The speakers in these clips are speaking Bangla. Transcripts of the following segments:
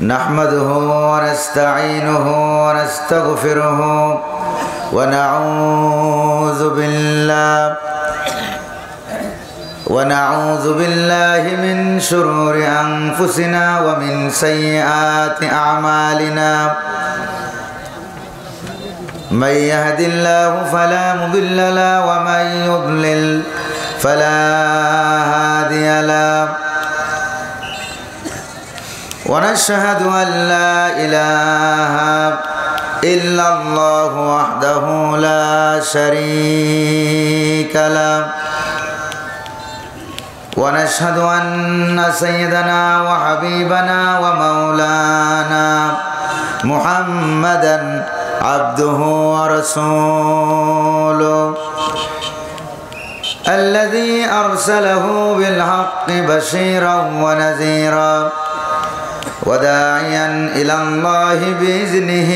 نحمده ونستعينه ونستغفره ونعوذ بالله من شرور أنفسنا ومن سيئات أعمالنا من يهد الله فلا مضل له ومن يضلل فلا هادي له ونشهد أن لا إله إلا الله وحده لا شريك له ونشهد أن سيدنا وحبيبنا ومولانا محمدا عبده ورسوله الذي أرسله بالحق بشيرا ونذيرا وداعيا إلى الله بإذنه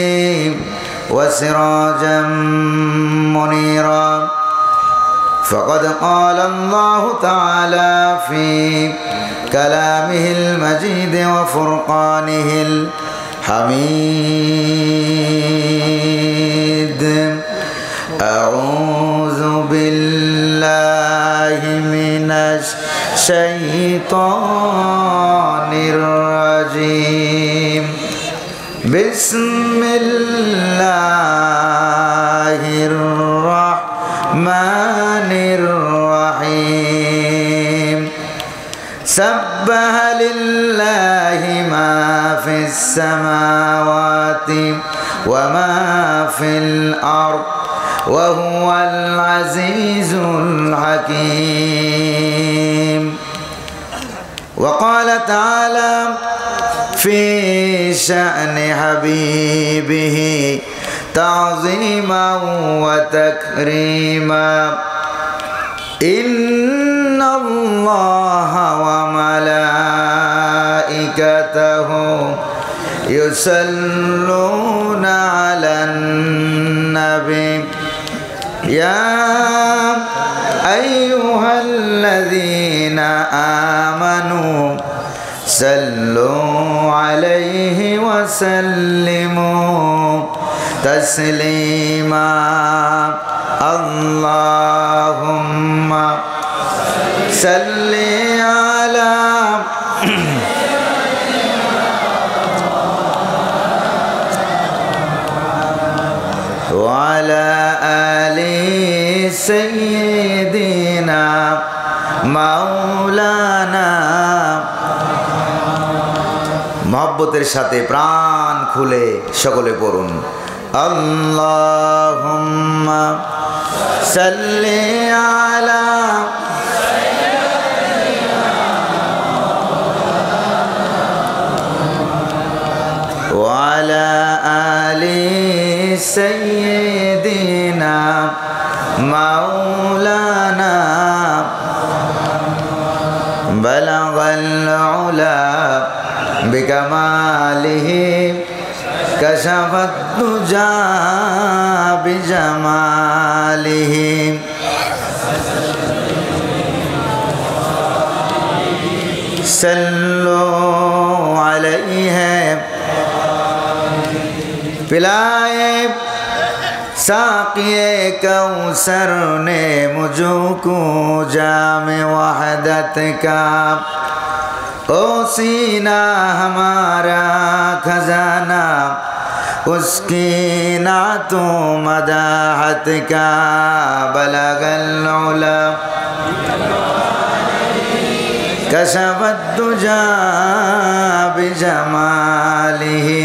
وسراجا منيرا فقد قال الله تعالى في كلامه المجيد وفرقانه الحميد أعوذ بالله من الشيطان الرجيم بسم الله الرحمن الرحيم سبح لله ما في السماوات وما في الأرض وهو العزيز الحكيم وقال تعالى في شأن حبيبه تعظيما وتكريما إن الله وملائكته يصلون على النبي يا أيها الذين آمنوا صلوا عليه وسلموا تسليما اللهم صل على وعلى آل سيدنا مولانا মহব্বতের সাথে প্রাণ খুলে সকলে পড়ুন আল্লাহুম্মা সাল্লি আলা ওয়া আলা আলি সাইয়্যিদিনা মাওলানা বালাগাল উলা بكماله كشف الدجى بجماله صلوا عليه पिलाए साक़िए कौसर ने मुझको जाम वहदत का ओ सीना हमारा खजाना उसकी नातो मदाहत का बलगल उला कशफत दुजा बिजमालिही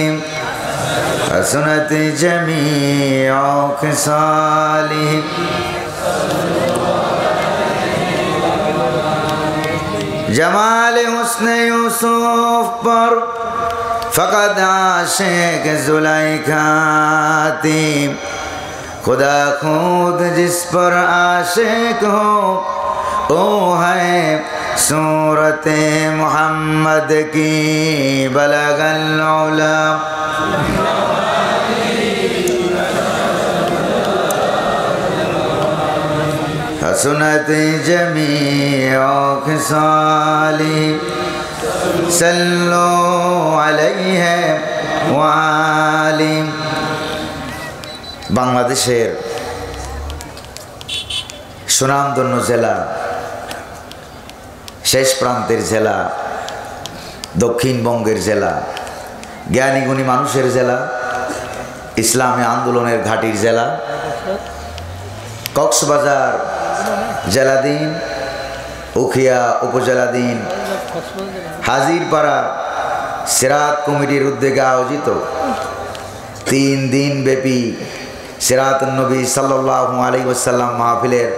हसनत जमीअ खिसालिही जमाल हुस्न यूसुफ पर फ़क़त आशिक़ ज़ुलैखा थी खुदा खुद जिस पर आशिक़ हो ओ है सूरत मोहम्मद की बलगल उला हसनत जमीअ खिसालिही सल्लु अलैहि वाली। বাংলাদেশের সুনামধন্য জেলা, শেষ প্রান্তের জেলা, দক্ষিণবঙ্গের জেলা, জ্ঞানীগুণী মানুষের জেলা, ইসলামী আন্দোলনের ঘাঁটির জেলা, কক্সবাজার জেলাধীন, উখিয়া উপজেলাধীন, হাজিরপাড়া সিরাত কমিটির উদ্যোগে আয়োজিত 3 দিন ব্যাপী সিরাতুন নবী সাল্লাল্লাহু আলাইহি ওয়াসাল্লাম মাহফিলের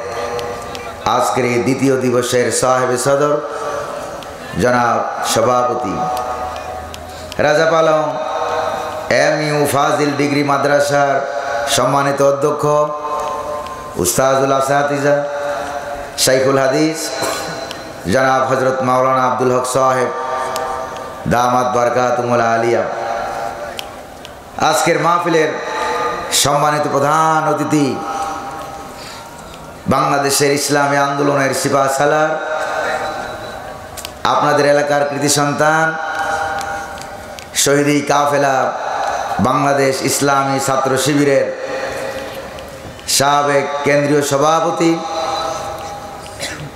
আজকের এই দ্বিতীয় দিবসের সাহেবে সদর জনাব সভাপতি রাজাপালং MU ফাজিল ডিগ্রি মাদ্রাসার সম্মানিত অধ্যক্ষ উস্তাজুল আসাতিজা শাইখুল হাদিস জনাব হযরত মাওলানা আব্দুল হক সাহেব দামাত বারকাতুহুল আলিয়া, আজকের মাহফিলের সম্মানিত প্রধান অতিথি বাংলাদেশের ইসলামী আন্দোলনের সিপাহসালার, আপনাদের এলাকার কৃতি সন্তান, শহীদি কাফেলা বাংলাদেশ ইসলামী ছাত্র শিবিরের সাবেক কেন্দ্রীয় সভাপতি,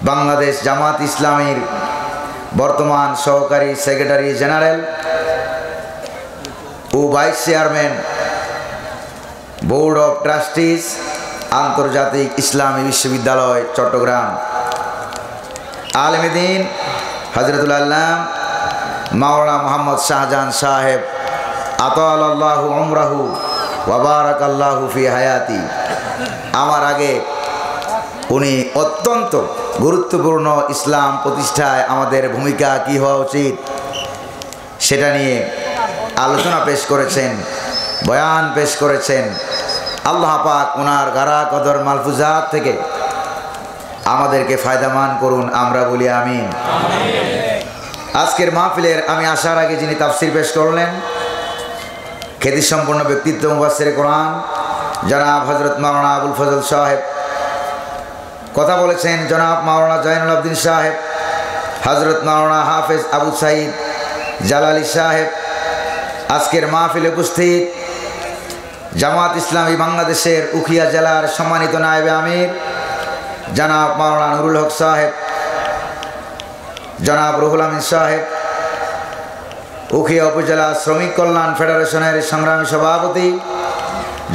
বাংলাদেশ জামাত ইসলামীর বর্তমান সহকারী সেক্রেটারি জেনারেল ও vice chairman board of trustees আন্তর্জাতিক ইসলামী বিশ্ববিদ্যালয় চট্টগ্রাম, আলেম দ্বীন হযরতুল আল্লাম মাওলানা মোহাম্মদ শাহজাহান সাহেব আতালাল্লাহু উমরাহু ওয়া বারাকাল্লাহু ফি হায়াতি। আমার আগে উনি অত্যন্ত গুরুত্বপূর্ণ ইসলাম প্রতিষ্ঠায় আমাদের ভূমিকা কী হওয়া উচিত সেটা নিয়ে আলোচনা পেশ করেছেন, বয়ান পেশ করেছেন। আল্লাহ পাক ওনার গারা কদর মালফুজাত থেকে আমাদেরকে ফায়দামান করুন, আমরা বলি আমিন। আজকের মাহফিলের আমি আসার আগে যিনি তাফসির পেশ করলেন, খ্যাতিসম্পন্ন ব্যক্তিত্ব মুফাসসিরে কোরআন জনাব হযরত মাওলানা আবুল ফজল সাহেব, কথা বলেছেন জনাব মাওলানা জয়নুল আবদিন সাহেব, হযরত মাওলানা হাফেজ আবু সাইদ জালালি সাহেব। আজকের মাহফিলে উপস্থিত জামাত ইসলামী বাংলাদেশের উখিয়া জেলার সম্মানিত নায়েবে আমির জনাব মাওলানা নুরুল হক সাহেব, জনাব রুহুল আমিন সাহেব, উখিয়া উপজেলা শ্রমিক কল্যাণ ফেডারেশনের সংগ্রামী সভাপতি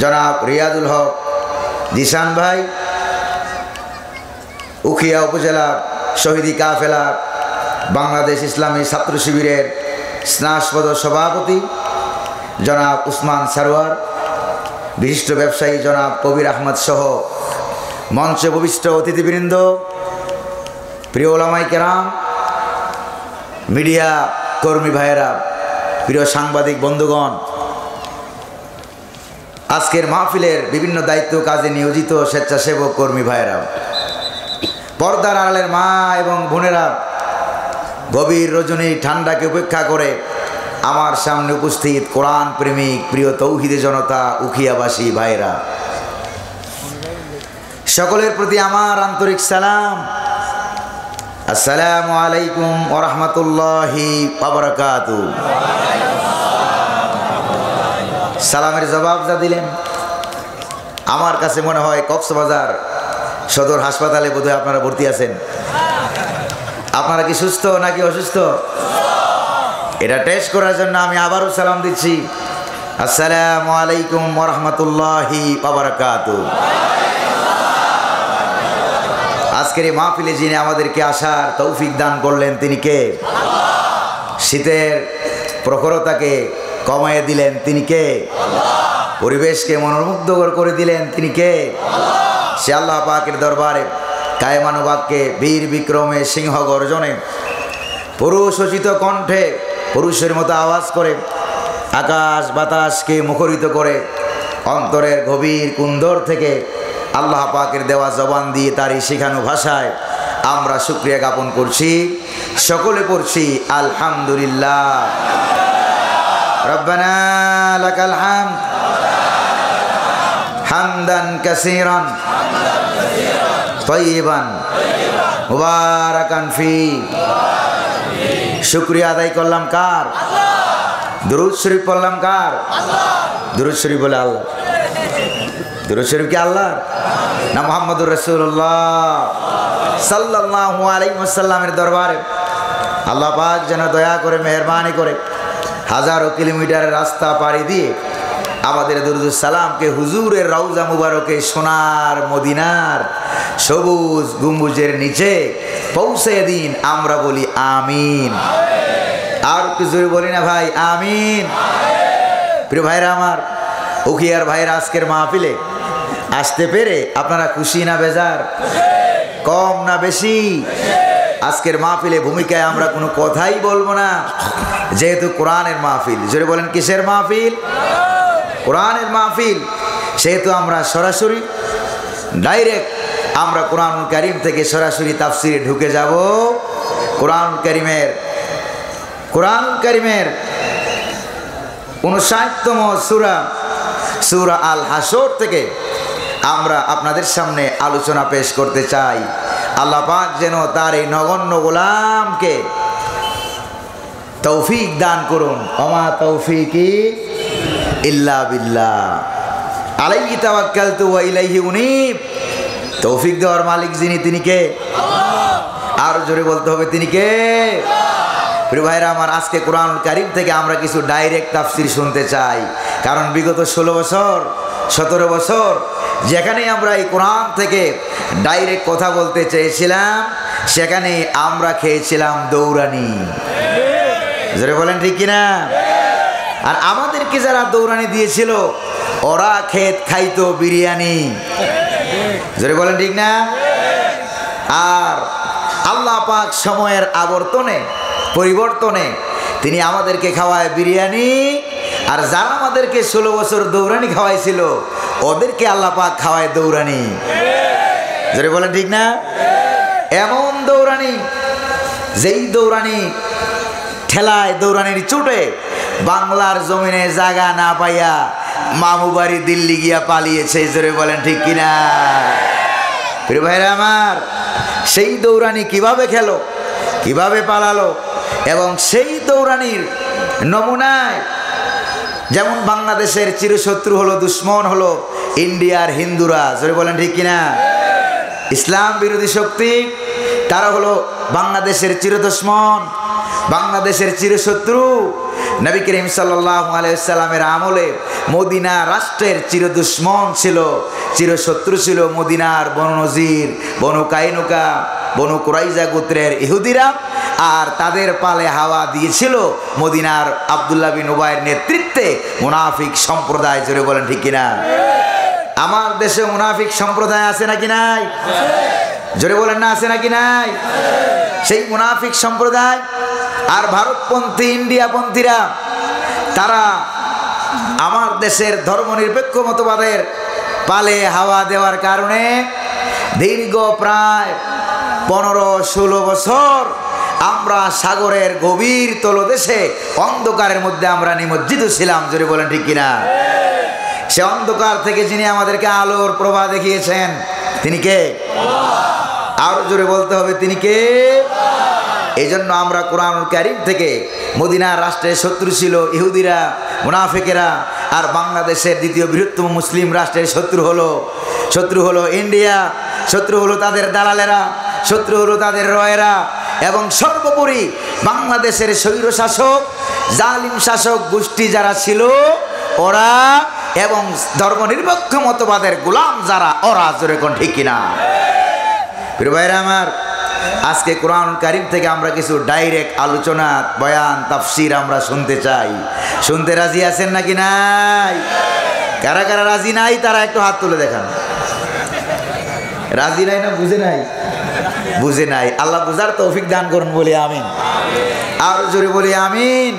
জনাব রিয়াদুল হক জিসান ভাই, উখিয়া উপজেলা শহীদি কাফেলা বাংলাদেশ ইসলামী ছাত্র শিবিরের স্নাতক সভাপতি জনাব উসমান সারোয়ার, বিশিষ্ট ব্যবসায়ী জনাব কবির আহমদ সহ মঞ্চে উপবিষ্ট অতিথিবৃন্দ, প্রিয় ওলামায়ে কেরাম, মিডিয়া কর্মী ভাইয়েরা, প্রিয় সাংবাদিক বন্ধুগণ, আজকের মাহফিলের বিভিন্ন দায়িত্ব কাজে নিয়োজিত স্বেচ্ছাসেবক কর্মী ভাইয়েরা, পর্দার আড়ালের মা এবং বোনেরা, গভীর রজনী ঠান্ডাকে উপেক্ষা করে আমার সামনে উপস্থিত কোরআন প্রেমিক প্রিয় তৌহিদে জনতা উখিয়াবাসী ভাইরা, সকলের প্রতি আমার আন্তরিক সালাম। আসসালামু আলাইকুম ওয়া রাহমাতুল্লাহি ওয়া বারাকাতুহু। সালামের জবাব যা দিলেন, আমার কাছে মনে হয় কক্সবাজার সদর হাসপাতালে বোধহয় আপনারা ভর্তি আছেন। আপনারা কি সুস্থ নাকি অসুস্থ? এটা টেস্ট করার জন্য আমি আবারও সালাম দিচ্ছি। আসসালামু আলাইকুম ওয়া রাহমাতুল্লাহি ওয়া বারাকাতুহু। আজকের এই মাহফিলে যিনি আমাদেরকে আসার তৌফিক দান করলেন তিনি কে? শীতের প্রখরতাকে কমাইয়ে দিলেন তিনি কে? পরিবেশকে মনোমুগ্ধকর করে দিলেন তিনি কে? সে আল্লাহ পাকের দরবারে কায়মানুবাককে বীর বিক্রমে সিংহ গর্জনে পুরুষোচিত কণ্ঠে পুরুষের মতো আওয়াজ করে আকাশ বাতাসকে মুখরিত করে অন্তরের গভীর কুন্দর থেকে আল্লাহ পাকের দেওয়া জবান দিয়ে তারই শেখানো ভাষায় আমরা শুকরিয়া জ্ঞাপন করছি। সকলে পড়ছি আলহামদুলিল্লাহ। রব্বানা লাকাল হামদ হামদান কাসীরান তাইয়িবান মুবারাকান ফি শুকরিয়া আদায় করলাম কার? দুরূদ শরীফ পড়লাম কার? দুরূদ শরীফ বলে আল্লাহ। দুরূদ শরীফ কি আল্লাহ না মুহাম্মদুর রাসূলুল্লাহ সাল্লাল্লাহু আলাইহি ওয়াসাল্লামের দরবারে আল্লাহ পাক যেন দয়া করে মেহেরবানি করে হাজারো কিলোমিটারের রাস্তা পাড়ি দিয়ে আমাদের দুরূদুস সালামকে হুজুরের রওজা মুবারকে সোনার মদিনার সবুজ গম্বুজের নিচে পৌঁছে দিন। আমরা বলি আমিন। আর কিছু বলি না ভাই? আমিন। প্রিয় ভাইরা আমার, উখিয়ার ভাইরা আজকের মাহফিলে আসতে পেরে আপনারা খুশি না বেজার? কম না বেশি? আজকের মাহফিলে ভূমিকায় আমরা কোনো কথাই বলবো না, যেহেতু কোরআনের মাহফিল। জোরে বলেন কিসের মাহফিল? কোরআনের মাহফিল। সেহেতু আমরা সরাসরি ডাইরেক্ট আমরা কোরআনুল কারীম থেকে সরাসরি তাফসিরে ঢুকে যাব। কোরআনুল কারীমের 59তম সূরা আল হাসর থেকে আমরা আপনাদের সামনে আলোচনা পেশ করতে চাই। আল্লাহ পাক যেন তার এই নগণ্য গোলামকে তৌফিক দান করুন। ওমা তৌফিকি ইল্লা বিল্লাহ, আলাইহি তাওয়াক্কালতু ওয়া ইলাইহি উনীব। তৌফিক দেওয়ার মালিক যিনি, তিনি কে? আর জোরে বলতে হবে, তিনি কে? প্রিয় ভাইরা আমার, আজকে কোরআনুল কারীম থেকে আমরা কিছু ডাইরেক্ট তাফসির শুনতে চাই। কারণ বিগত 16 বছর 17 বছর যেখানে আমরা এই কোরআন থেকে ডাইরেক্ট কথা বলতে চেয়েছিলাম, সেখানে আমরা খেয়েছিলাম দৌড়ানি। জোরে বলেন ঠিক কিনা? আর আমাদেরকে যারা দৌড়ানি দিয়েছিল ওরা খাইতো বিরিয়ানি। জোরে বলেন ঠিক না? আর আল্লাহ পাক সময়ের পরিবর্তনে তিনি আমাদেরকে খাওয়ায় বিরিয়ানি, আর যারা আমাদেরকে 16 বছর দৌড়ানি খাওয়াইছিল ওদেরকে আল্লাহ পাক খাওয়ায় দৌড়ানি। জোরে বলেন ঠিক না? এমন দৌড়ানি, যেই দৌড়ানি ঠেলায় দৌড়ানির চোটে বাংলার জমিনে জায়গা না পাইয়া মামু বাড়ি দিল্লি গিয়া পালিয়েছে। জোরে বলেন ঠিক কিনা? প্রিয় ভাইরা আমার, সেই দৌড়ানি কিভাবে খেলো, কিভাবে পালালো, এবং সেই দৌড়ানির নমুনায় যেমন বাংলাদেশের চিরশত্রু হলো, দুশ্মন হলো ইন্ডিয়ার হিন্দুরা। জোরে বলেন ঠিক কিনা? ইসলাম বিরোধী শক্তি, তারা হলো বাংলাদেশের চিরদুশ্মন, বাংলাদেশের চিরশত্রু। নবী করিম সাল্লাল্লাহু আলাইহি ওয়াসাল্লামের আমলে মদিনা রাষ্ট্রের চিরদুশ্মন ছিল, চিরশত্রু ছিল মদিনার বনু নজির, বনু কাইনুকা, বনু কুরাইজা গোত্রের ইহুদিরা। আর তাদের পালে হাওয়া দিয়েছিল মদিনার আব্দুল্লাহ বিন উবাইয়ের নেতৃত্বে মুনাফিক সম্প্রদায়। জোরে বলেন ঠিক কিনা? আমার দেশে মুনাফিক সম্প্রদায় আছে নাকি নাই? জোরে বলেন না, আছে নাকি নাই? সেই মুনাফিক সম্প্রদায় আর ভারতপন্থী ইন্ডিয়াপন্থীরা, তারা আমার দেশের ধর্মনিরপেক্ষ মতবাদের পালে হাওয়া দেওয়ার কারণে দীর্ঘ প্রায় 15-16 বছর আমরা সাগরের গভীর তলদেশে অন্ধকারের মধ্যে আমরা নিমজ্জিত ছিলাম। জোরে বলেন ঠিক কিনা? সে অন্ধকার থেকে যিনি আমাদেরকে আলোর প্রভা দেখিয়েছেন, তিনি কে? আরো জোরে বলতে হবে, তিনি কে? এই জন্য আমরা কোরআনুল কারীম থেকে মদিনা রাষ্ট্রের শত্রু ছিল ইহুদিরা, মুনাফিকেরা, আর বাংলাদেশের দ্বিতীয় বৃহত্তম মুসলিম রাষ্ট্রের শত্রু হলো ইন্ডিয়া, শত্রু হলো তাদের দালালেরা, শত্রু হলো তাদের রয়েরা, এবং সর্বোপরি বাংলাদেশের স্বৈরশাসক জালিম শাসক গোষ্ঠী যারা ছিল ওরা, এবং ধর্মনিরপেক্ষ মতবাদের গোলাম যারা, ওরা। জোরে কোন ঠিক কিনা? প্রিয় ভাইরা আমার, আজকে কোরআনুল কারীম থেকে আমরা কিছু ডাইরেক্ট আলোচনা, বয়ান, তাফসির আমরা শুনতে চাই। শুনতে রাজি আছেন নাকি নাই? কারা কারা রাজি নাই তারা একটু হাত তুলে দেখান। রাজি নাই না বুঝে নাই? বুঝে নাই। আল্লাহ বুঝার তৌফিক দান করুন, বলি আমিন। আর জোরে বলি আমিন।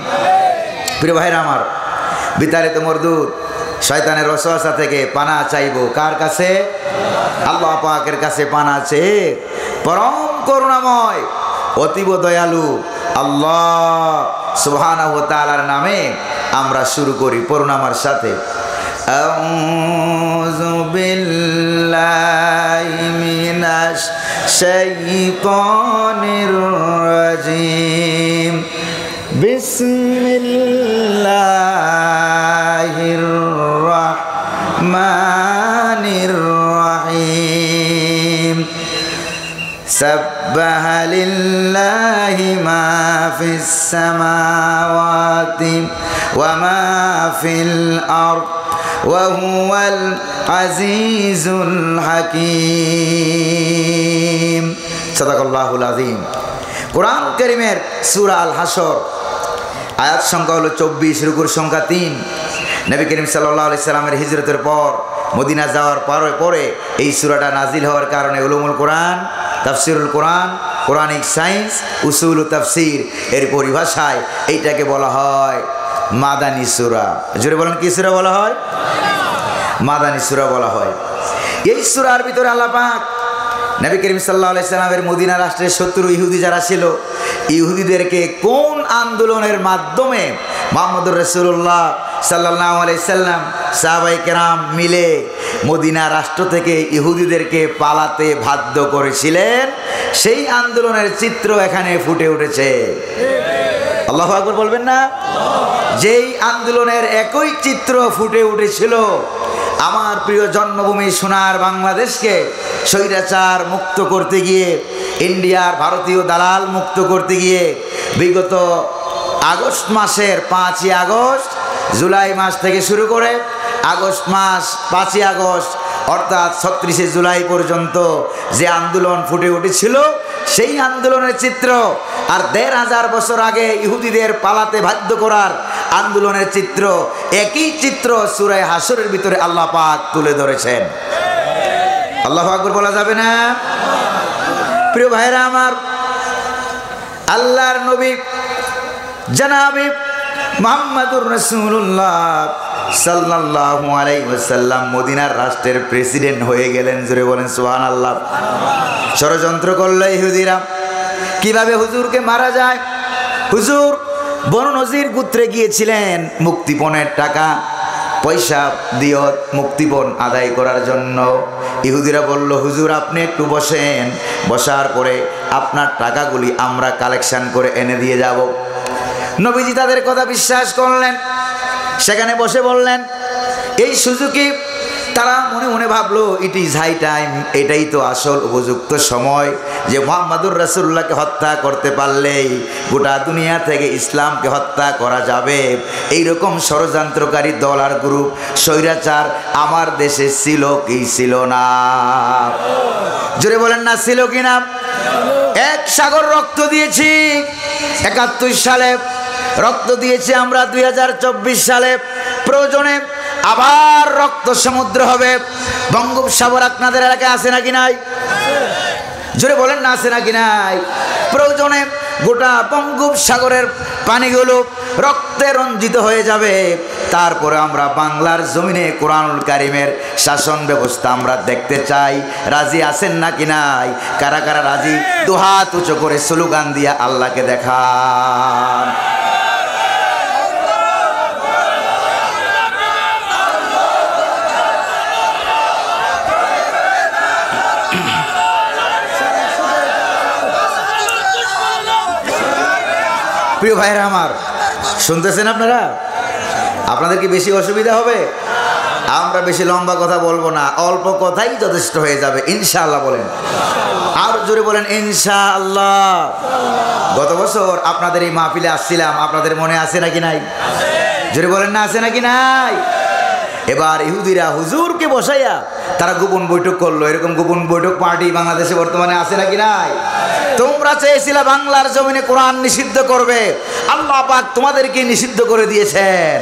প্রিয় ভাইরা আমার, বিতাড়িত মরদুদ শয়তানের ওয়াসওয়াসা থেকে পানা চাইবো কার কাছে? আল্লাহ পাকের কাছে পানা চেয়ে পরম করুণাময়, অতীব দয়ালু আল্লাহ সুবহানাহু ওয়া তাআলার নামে আমরা শুরু করি। পড়ুন আমার সাথে, আউযু বিল্লাহি মিনাশ শাইতানির রাজিম। বিসমিল্লাহির রহমানির রহিম সাব্বাহা লিল্লাহি মা ফিস সামাওয়াতি ওয়া মা ফিল আরদ ওয়া হুয়াল আজিজুল হাকীম। সাদাকাল্লাহুল আযীম। কোরআন কারীমের সূরা আল হাসর আয়াত সংখ্যা হলো 24, রুকুর সংখ্যা 3। নবী করিম সাল্লাল্লাহু আলাইহি সাল্লামের হিজরতের পর মদিনা যাওয়ার পরে এই সূরাটা নাজিল হওয়ার কারণে উলুমুল কোরআন, তাফসিরুল কোরআন, কোরআনিক সায়েন্স, উসুল ও তাফসির এর পরিভাষায় এইটাকে বলা হয় মাদানী সূরা। জোরে বলেন কি সূরা বলা হয়? মাদানী সূরা বলা হয়। এই সূরার ভিতরে আল্লাহ পাক নবী করিম সাল্লাল্লাহু আলাইহি সাল্লামের মদিনা রাষ্ট্রের শত্রু ইহুদি যারা ছিল, ইহুদিদেরকে কোন আন্দোলনের মাধ্যমে মুহাম্মদুর রাসূলুল্লাহ সাল্লাল্লাহু আলাইহি সাল্লাম সাহাবায়ে কেরাম মিলে মদিনা রাষ্ট্র থেকে ইহুদিদেরকে পালাতে বাধ্য করেছিলেন, সেই আন্দোলনের চিত্র এখানে ফুটে উঠেছে। আল্লাহু আকবার বলবেন না? যেই আন্দোলনের একই চিত্র ফুটে উঠেছিল আমার প্রিয় জন্মভূমি সোনার বাংলাদেশকে স্বৈরাচার মুক্ত করতে গিয়ে, ইন্ডিয়ার ভারতীয় দালাল মুক্ত করতে গিয়ে বিগত আগস্ট মাসের 5ই আগস্ট, জুলাই মাস থেকে শুরু করে আগস্ট মাস 5ই আগস্ট অর্থাৎ 36শে জুলাই পর্যন্ত যে আন্দোলন ফুটে উঠেছিল, সেই আন্দোলনের চিত্র আর 1500 বছর আগে ইহুদিদের পালাতে বাধ্য করার আন্দোলনের চিত্র, একই চিত্র সূরা হাসরের ভিতরে আল্লাহ পাক তুলে ধরেছেন। আল্লাহু আকবার বলা যাবে না? প্রিয় ভাইরা আমার, আল্লাহর নবী জনাবে মুহাম্মদুর রাসূলুল্লাহ সাল্লাল্লাহু আলাইহি ওয়াসাল্লাম মদিনার রাষ্ট্রের প্রেসিডেন্ট হয়ে গেলেন। জোরে বলেন সুবহানাল্লাহ। ষড়যন্ত্র করল ইহুদিরা কিভাবে হুজুরকে মারা যায়। হুজুর বনু নজির গোত্রে গিয়েছিলেন মুক্তিপণের টাকা পয়সা দিয়ে মুক্তিপণ আদায় করার জন্য। ইহুদিরা বলল, হুজুর আপনি একটু বসেন, বসার পরে আপনার টাকাগুলি আমরা কালেকশন করে এনে দিয়ে যাব। নবীজি তাদের কথা বিশ্বাস করলেন, সেখানে বসে বললেন। এই সুযোগে তারা মনে মনে ভাবলো ইট ইজ হাই টাইম, এটাই তো আসল উপযুক্ত সময় যে মুহাম্মদুর রাসূলুল্লাহকে হত্যা করতে পারলেই গোটা দুনিয়া থেকে ইসলামকে হত্যা করা যাবে। এইরকম ষড়যন্ত্রকারী দল আর গ্রুপ স্বৈরাচার আমার দেশে ছিল কি ছিল না? জোরে বলেন না, ছিল কি না? এক সাগর রক্ত দিয়েছি 71 সালে, রক্ত দিয়েছি আমরা 2024 সালে, প্রয়োজনে আবার রক্ত সমুদ্র হবে। বঙ্গোপসাগর আপনাদের এলাকায় আছে নাকি নাই? জোরে বলেন না, আছে নাকি নাই? প্রয়োজনে গোটা বঙ্গোপসাগরের পানিগুলো রক্তে রঞ্জিত হয়ে যাবে। তারপরে আমরা বাংলার জমিনে কোরআনুল কারীমের শাসন ব্যবস্থা আমরা দেখতে চাই। রাজি আছেন নাকি নাই? কারা কারা রাজি? দুহাত উঁচু করে স্লোগান দিয়া আল্লাহকে দেখান। প্রিয় ভাইরা আমার, শুনতেছেন আপনারা? আপনাদের কি বেশি অসুবিধা হবে? আমরা বেশি লম্বা কথা বলবো না, অল্প কথাই যথেষ্ট হয়ে যাবে ইনশাআল্লাহ। বলেন আর জোরে বলেন ইনশাআল্লাহ। গত বছর আপনাদের এই মাহফিলে আসছিলাম, আপনাদের মনে আছে নাকি নাই? জোরে বলেন না, আছে নাকি নাই? এবার ইহুদিরা হুজুরকে বসাইয়া তারা গোপন বৈঠক করলো। এরকম গোপন বৈঠক পার্টি বাংলাদেশে বর্তমানে আছে নাকি নাই? তোমরা চেয়েছিলে বাংলার জমিনে কোরআন নিষিদ্ধ করবে, আল্লাহ পাক তোমাদেরকে নিষিদ্ধ করে দিয়েছেন।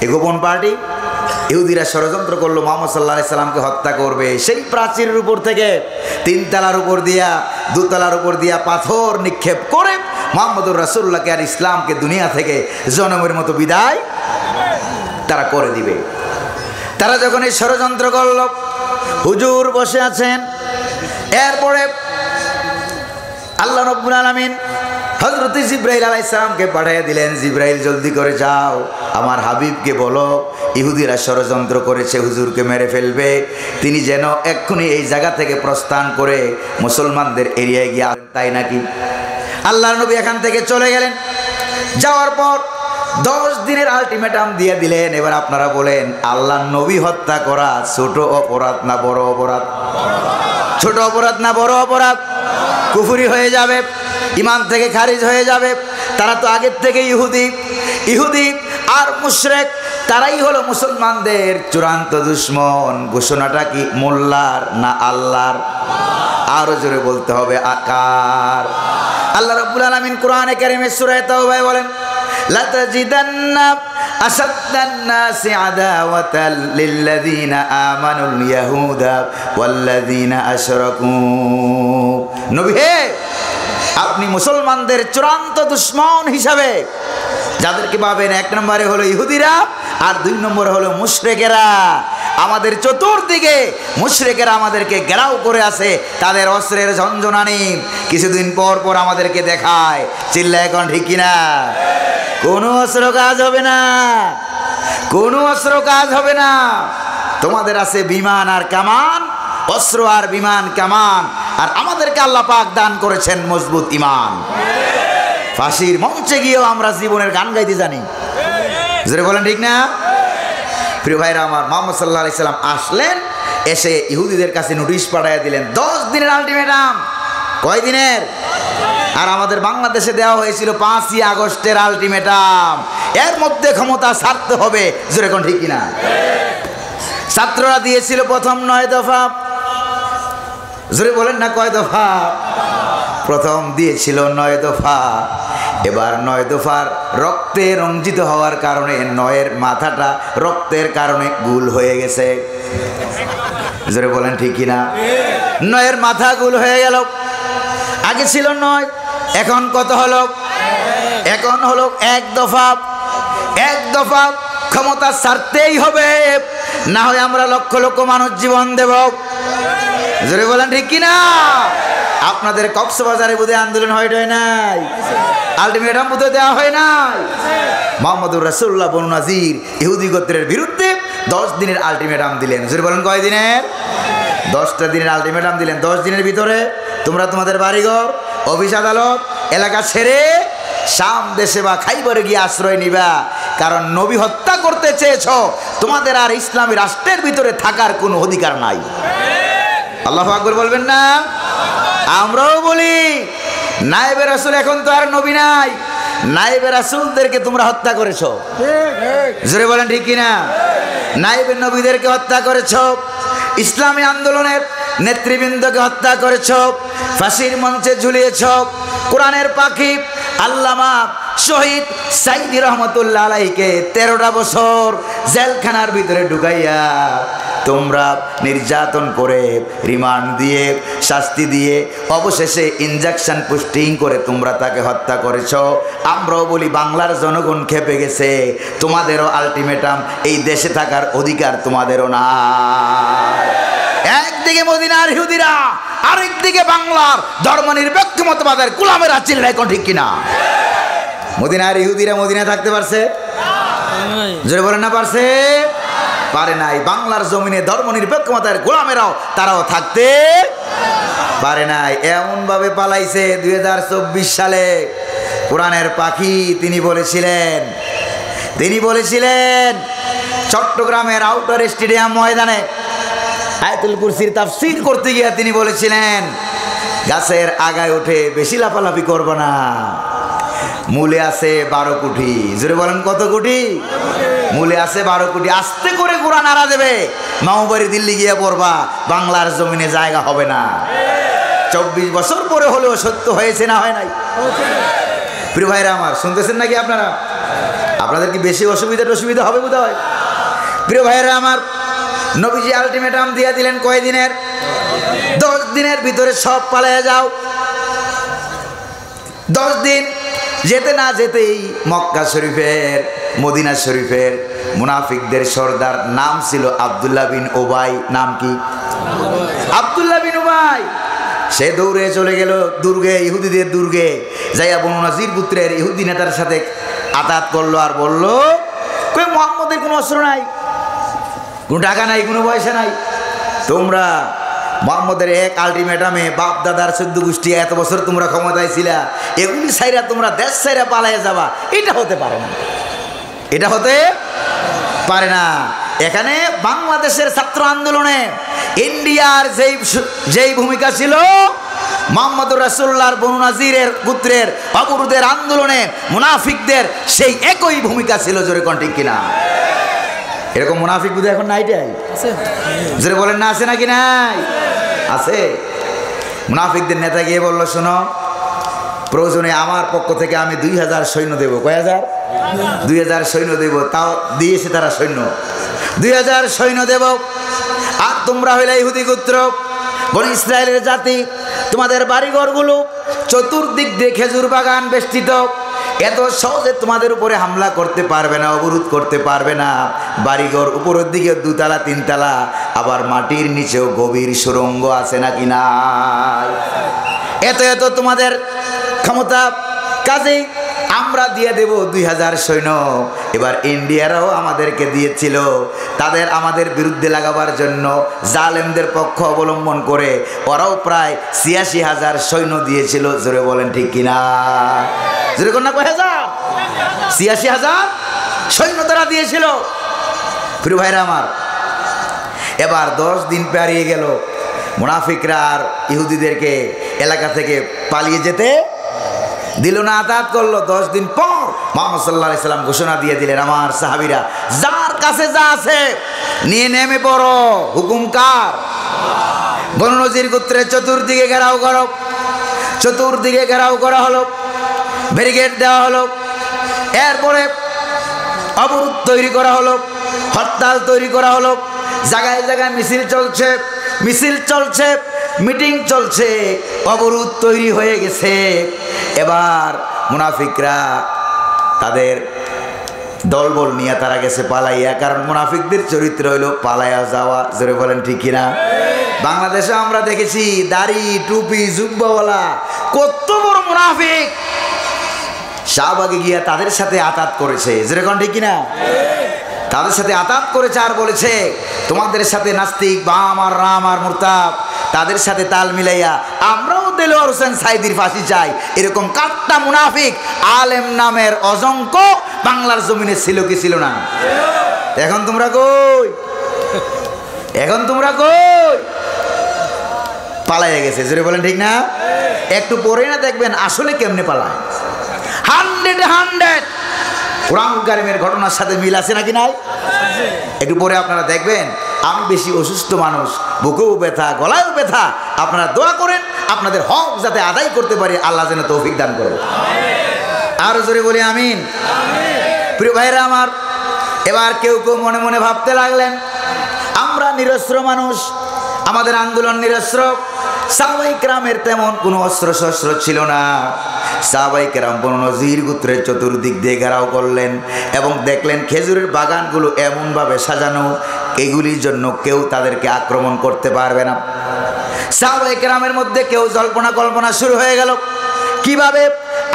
এই গোপন পার্টি ইহুদিরা ষড়যন্ত্র করলো মুহাম্মদ সাল্লাল্লাহু আলাইহি সাল্লামকে হত্যা করবে। সেই প্রাচীরের উপর থেকে 3 তলার উপর দিয়া 2 তলার উপর দিয়া পাথর নিক্ষেপ করে মুহাম্মদুর রাসূলুল্লাহকে আর ইসলামকে দুনিয়া থেকে জনমের মতো বিদায় তারা করে দিবে। তারা যখন এই ষড়যন্ত্র করল, হুজুর বসে আছেন। এরপরে আল্লাহ রাব্বুল আলামিন হযরত জিবরাইল আলাইহিস সালামকে পাঠিয়ে দিলেন, জিবরাইল জলদি করে যাও, আমার হাবিবকে বলো ইহুদিরা ষড়যন্ত্র করেছে, হুজুরকে মেরে ফেলবে, তিনি যেন এক্ষুনি এই জায়গা থেকে প্রস্থান করে মুসলমানদের এরিয়ায় গিয়ে। তাই নাকি? আল্লাহর নবী এখান থেকে চলে গেলেন। যাওয়ার পর 10 দিনের আলটিমেটাম দিয়ে দিলেন। এবার আপনারা বলেন, আল্লাহ নবী হত্যা করা ছোট অপরাধ না বড় অপরাধ? ছোট অপরাধ না বড় অপরাধ? কুফরি হয়ে যাবে, ইমান থেকে খারিজ হয়ে যাবে। তারা তো আগের থেকে ইহুদি আর মুশরিক, তারাই হলো মুসলমানদের চূড়ান্ত দুশমন। ঘোষণাটা কি মোল্লার না আল্লাহর? আরো জোরে বলতে হবে, আকার। আল্লাহ রাব্বুল আলামিন কোরআনে কারীমে সূরা তাওবায় বলেন, লাতাজিদান্না আসাদ্দান নাসি আদাওয়াতাল লিল্লাযীনা আমানুল ইয়াহুদা ওয়াল্লাযীনা আশরাকু। নবী হে, আপনি মুসলমানদের চূড়ান্ত দুশমন হিসাবে যাদেরকে পাবেন, 1 নম্বরে হলো ইহুদিরা আর 2 নম্বরে হলো মুশরিকেরা। আমাদের চতুর্দিকে মুশরিকেরা আমাদেরকে ঘেরাও করে আছে, তাদের অস্ত্রের ঝনঝনানি কিছুদিন পর পর আমাদেরকে দেখায়। চিল্লা এখন ঠিক কিনা? কোনো অস্ত্র কাজ হবে না, কোনো অস্ত্র কাজ হবে না। তোমাদের আছে বিমান আর কামান, অস্ত্র আর বিমান কামান, আর আমাদেরকে আল্লাহ পাক দান করেছেন মজবুত ইমান। ফাঁসির মঞ্চে গিয়েও আমরা জীবনের গান গাইতে জানি। জোরে বলেন ঠিক না? প্রিয় ভাইরা আমার, মুহাম্মদ সাল্লাল্লাহু আলাইহি সাল্লাম আসলেন, এসে ইহুদিদের কাছে নোটিশ পাঠিয়ে দিলেন 10 দিনের আলটিমেটাম। কয় দিনের? আর আমাদের বাংলাদেশে দেওয়া হয়েছিল 5ই আগস্টের আলটিমেটাম। এর মধ্যে ক্ষমতা ছাড়তে হবে। জোরে কোন ঠিক কিনা? ছাত্ররা দিয়েছিল প্রথম 9 দফা। জোরে বলেন না, কয় দফা? প্রথম দিয়েছিল 9 দফা। এবার 9 দফার রক্তে রঞ্জিত হওয়ার কারণে 9-এর মাথাটা রক্তের কারণে গুল হয়ে গেছে। জোরে বলেন ঠিক কিনা? 9-এর মাথা গুল হয়ে গেল। আগে ছিল 9, এখন কত হলো? এখন হলো 1 দফা। 1 দফা ক্ষমতা ছাড়তেই হবে, না হয় আমরা লক্ষ লক্ষ মানুষ জীবন দেব। জোরে বলেন ঠিক কিনা? আপনাদের কক্সবাজারে বুধে আন্দোলন হয় নাই? আলটিমেটাম বুধে দেওয়া হয় নাই? মুহাম্মদুর রাসূলুল্লাহ বনু নাজির ইহুদি গোত্রের বিরুদ্ধে 10 দিনের আলটিমেটাম দিলেন। জোরে বলেন কয় দিনের? 10টা দিনের আলটিমেটাম দিলেন। 10 দিনের ভিতরে তোমরা তোমাদের বাড়িঘর, অফিস আদালত, এলাকা ছেড়ে শাম দেশে বা খাইবরে গিয়ে আশ্রয় নিবা। কারণ নবী হত্যা করতে চেয়েছো, তোমাদের আর ইসলামী রাষ্ট্রের ভিতরে থাকার কোনো অধিকার নাই। আল্লাহু আকবার বলবেন না? আমরাও বলি, নায়েবে রাসূল এখন তো আর নবী নাই, নায়েবে রাসূলদেরকে তোমরা হত্যা করেছো। জোরে বলেন ঠিক কিনা? নায়েবে নবীদেরকে হত্যা করেছো, ইসলামী আন্দোলনের নেতৃবৃন্দকে হত্যা করেছো, ফাঁসির মঞ্চে ঝুলিয়েছ। কোরআনের পাখি আল্লামা শহীদ সাইদি রহমতুল্লাহ আলাইহিকে 13টা বছর জেলখানার ভিতরে ঢুকাইয়া তোমরা নির্যাতন করে, রিমান্ড দিয়ে, শাস্তি দিয়ে, অবশেষে ইনজেকশন পুস্টিং করে তোমরা তাকে হত্যা করেছ। আমরাও বলি, বাংলার জনগণ খেপে গেছে। তোমাদেরও আলটিমেটাম, এই দেশে থাকার অধিকার তোমাদেরও না। একদিকে মদিনার ইহুদিরা, আরেকদিকে বাংলার ধর্মনিরপেক্ষ মতবাদের গোলামেরা। চিল্লায় কোন ঠিক কিনা? মদিনার ইহুদিরা মদিনায় থাকতে পারছে? জোরে বলেন না, পারছে? পারে নাই। বাংলার জমিনে ধর্মনিরপেক্ষ মতের গোলামেরাও তারাও থাকতে পারে নাই। এমন ভাবে পালাইছে 2024 সালে কোরআনের পাখি তিনি বলেছিলেন চট্টগ্রামের আউটার স্টেডিয়াম ময়দানে আয়াতুল কুরসির তাফসীর করতে গিয়ে তিনি বলেছিলেন, গাছের আগায় উঠে বেশি লাফালাফি করব না, মূলে আছে 12 কোটি। জোরে বলেন কত কোটি? মূলে আছে 12 কোটি। আস্তে করে কোরআন নাড়া দেবে, মামুবাড়ি দিল্লি গিয়ে পড়বা, বাংলার জমিনে জায়গা হবে না। 24 বছর পরে হলেও সত্য হয়েছে না হয় নাই? প্রিয় ভাইরা আমার, শুনতেছেন নাকি আপনারা? আপনাদের কি বেশি অসুবিধা হবে বোধ হয়? প্রিয় ভাইরা আমার, নবীজি আলটিমেটাম দিয়ে দিলেন কয় দিনের? 10 দিনের ভিতরে সব পালিয়ে যাও। 10 দিন যেতে না যেতেই মক্কা শরীফের, মদিনা শরীফের মুনাফিকদের সর্দার নাম ছিল আব্দুল্লাহ বিন উবাই। নাম কি? আব্দুল্লাহ বিন উবাই। সে দৌড়ে চলে গেল দুর্গে, ইহুদিদের দুর্গে যাইয়া বনু নাজির পুত্রের ইহুদি নেতার সাথে আঘাত করলো আর বলল, কই মুহাম্মদের কোনো অস্ত্র নাই, কোনো টাকা নাই, কোনো পয়সা নাই, তোমরা মোহাম্মদের এক আলটিমেটামে বাপ দাদার 14 গোষ্ঠী এত বছর তোমরা ক্ষমতায় ছিলা, এগুলি ছাইরা তোমরা দেশ ছাইরা পালাইয়া যাবা, এটা হতে পারে না, এটা হতে পারে না। এখানে বাংলাদেশের ছাত্র আন্দোলনে ইন্ডিয়ার যেই ভূমিকা ছিল, মুহাম্মদুর রাসূলুল্লাহর বনু নাজিরের পুত্রের অবরোধের আন্দোলনে মুনাফিকদের সেই একই ভূমিকা ছিল। জোরে কোন ঠিক কিনা? এরকম মুনাফিক বুঝে এখন নাইটাই জোরে বলেন না, আছে নাকি নাই? আছে। মুনাফিকদের নেতা গিয়ে বললো, শোনো, প্রয়োজনে আমার পক্ষ থেকে আমি 2000 সৈন্য দেবো। কয় হাজার? 2000 সৈন্য দেব। তাও দিয়েছে তারা সৈন্য, 2000 সৈন্য দেব। আর তোমরা হইলে ইহুদি গোত্র, বনি ইসরায়েলের জাতি, তোমাদের বাড়িঘরগুলো চতুর্দিক দিয়ে খেজুর বাগান বেষ্টিত, এত সহজে তোমাদের উপরে হামলা করতে পারবে না, অবরোধ করতে পারবে না। বাড়িঘর উপরের দিকে 2 তলা 3 তলা, আবার মাটির নিচেও গভীর সুড়ঙ্গ আছে নাকি না? এত এত তোমাদের ক্ষমতা, কাজেই আমরা দিয়ে দেব 2000 সৈন্য। এবার ইন্ডিয়ারাও আমাদেরকে দিয়েছিল, তাদের আমাদের বিরুদ্ধে লাগাবার জন্য জালেমদের পক্ষ অবলম্বন করে ওরাও প্রায় 86,000 সৈন্য দিয়েছিল। জোরে বলেন ঠিক কিনা? জোরে কোন না? কয় হাজার? 86,000 সৈন্য তারা দিয়েছিল। প্রিয় ভাইরা আমার, এবার 10 দিন পেরিয়ে গেল, মুনাফিকরা আর ইহুদিদেরকে এলাকা থেকে পালিয়ে যেতে দিল না, আতাত করলো। 10 দিন পর মুহাম্মদ সাল্লাল্লাহু আলাইহি সাল্লাম ঘোষণা দিয়ে দিলেন, আমার সাহাবীরা যার কাছে যা আছে নিয়ে নেমে পড়ো। হুকুম কার? বনু নজির গোত্রের চতুর্দিকে ঘেরাও করো, চতুর্দিকে ঘেরাও করা হলো, ব্যারিকেড দেওয়া হলো। এরপরে অবরোধ তৈরি করা হলো, হরতাল তৈরি করা হলো, জায়গায় জায়গায় মিছিল চলছে, মিছিল চলছে, মিটিং চলছে, অবরোধ তৈরি হয়ে গেছে। এবার মুনাফিকরা তাদের দলবল নিয়ে তারা গেছে পালাইয়া, কারণ মুনাফিকদের চরিত্র হইল পালাইয়া যাওয়া। জোরে বলেন ঠিক কিনা? বাংলাদেশে আমরা দেখেছি দাড়ি টুপি জুব্বাওয়ালা কত বড় মুনাফিক শাহবাগে গিয়া তাদের সাথে আতাত করেছে। জোরে কোন ঠিক কিনা? তাদের সাথে আতাত করেছে আর বলেছে, তোমাদের সাথে নাস্তিক বাম আর রাম আর মুরতাদ, তাদের সাথে তাল মিলাইয়া আমরাও দেলোয়ার হোসেন সাইদির ফাঁসি চাই। এরকম কাট্টা মুনাফিক আলেম নামের অজংখ্য বাংলার জমিনে ছিল কি ছিল না? এখন তোমরা কই? এখন তোমরা কই? পালাইয়া গেছে। জোরে বলেন ঠিক না? একটু পরে না দেখবেন আসলে কেমনে পালায়। 100 কোরআন কারিমের ঘটনার সাথে মিল আছে নাকি নাই? একটু পরে আপনারা দেখবেন। আমি বেশি অসুস্থ মানুষ, বুকেও ব্যথা, গলায়ও ব্যথা। আপনারা দোয়া করেন আপনাদের হক যাতে আদায় করতে পারি, আল্লাহ যেন তৌফিক দান করে। আর জোরে বলি আমিন। প্রিয় ভাইরা আমার, এবার কেউ কেউ মনে মনে ভাবতে লাগলেন, আমরা নিরস্ত্র মানুষ, আমাদের আন্দোলন নিরস্ত্র। সাহাবায়ে কেরামের তেমন কোনো অস্ত্র শস্ত্র ছিল না। সাহাবায়ে কেরাম বনু নজির গোত্রের চতুর্দিক দিয়ে ঘেরাও করলেন এবং দেখলেন খেজুরের বাগানগুলো এমনভাবে সাজানো, এগুলির জন্য কেউ তাদেরকে আক্রমণ করতে পারবে না। সাহাবায়ে কেরামের মধ্যে কেউ জল্পনা কল্পনা শুরু হয়ে গেল, কিভাবে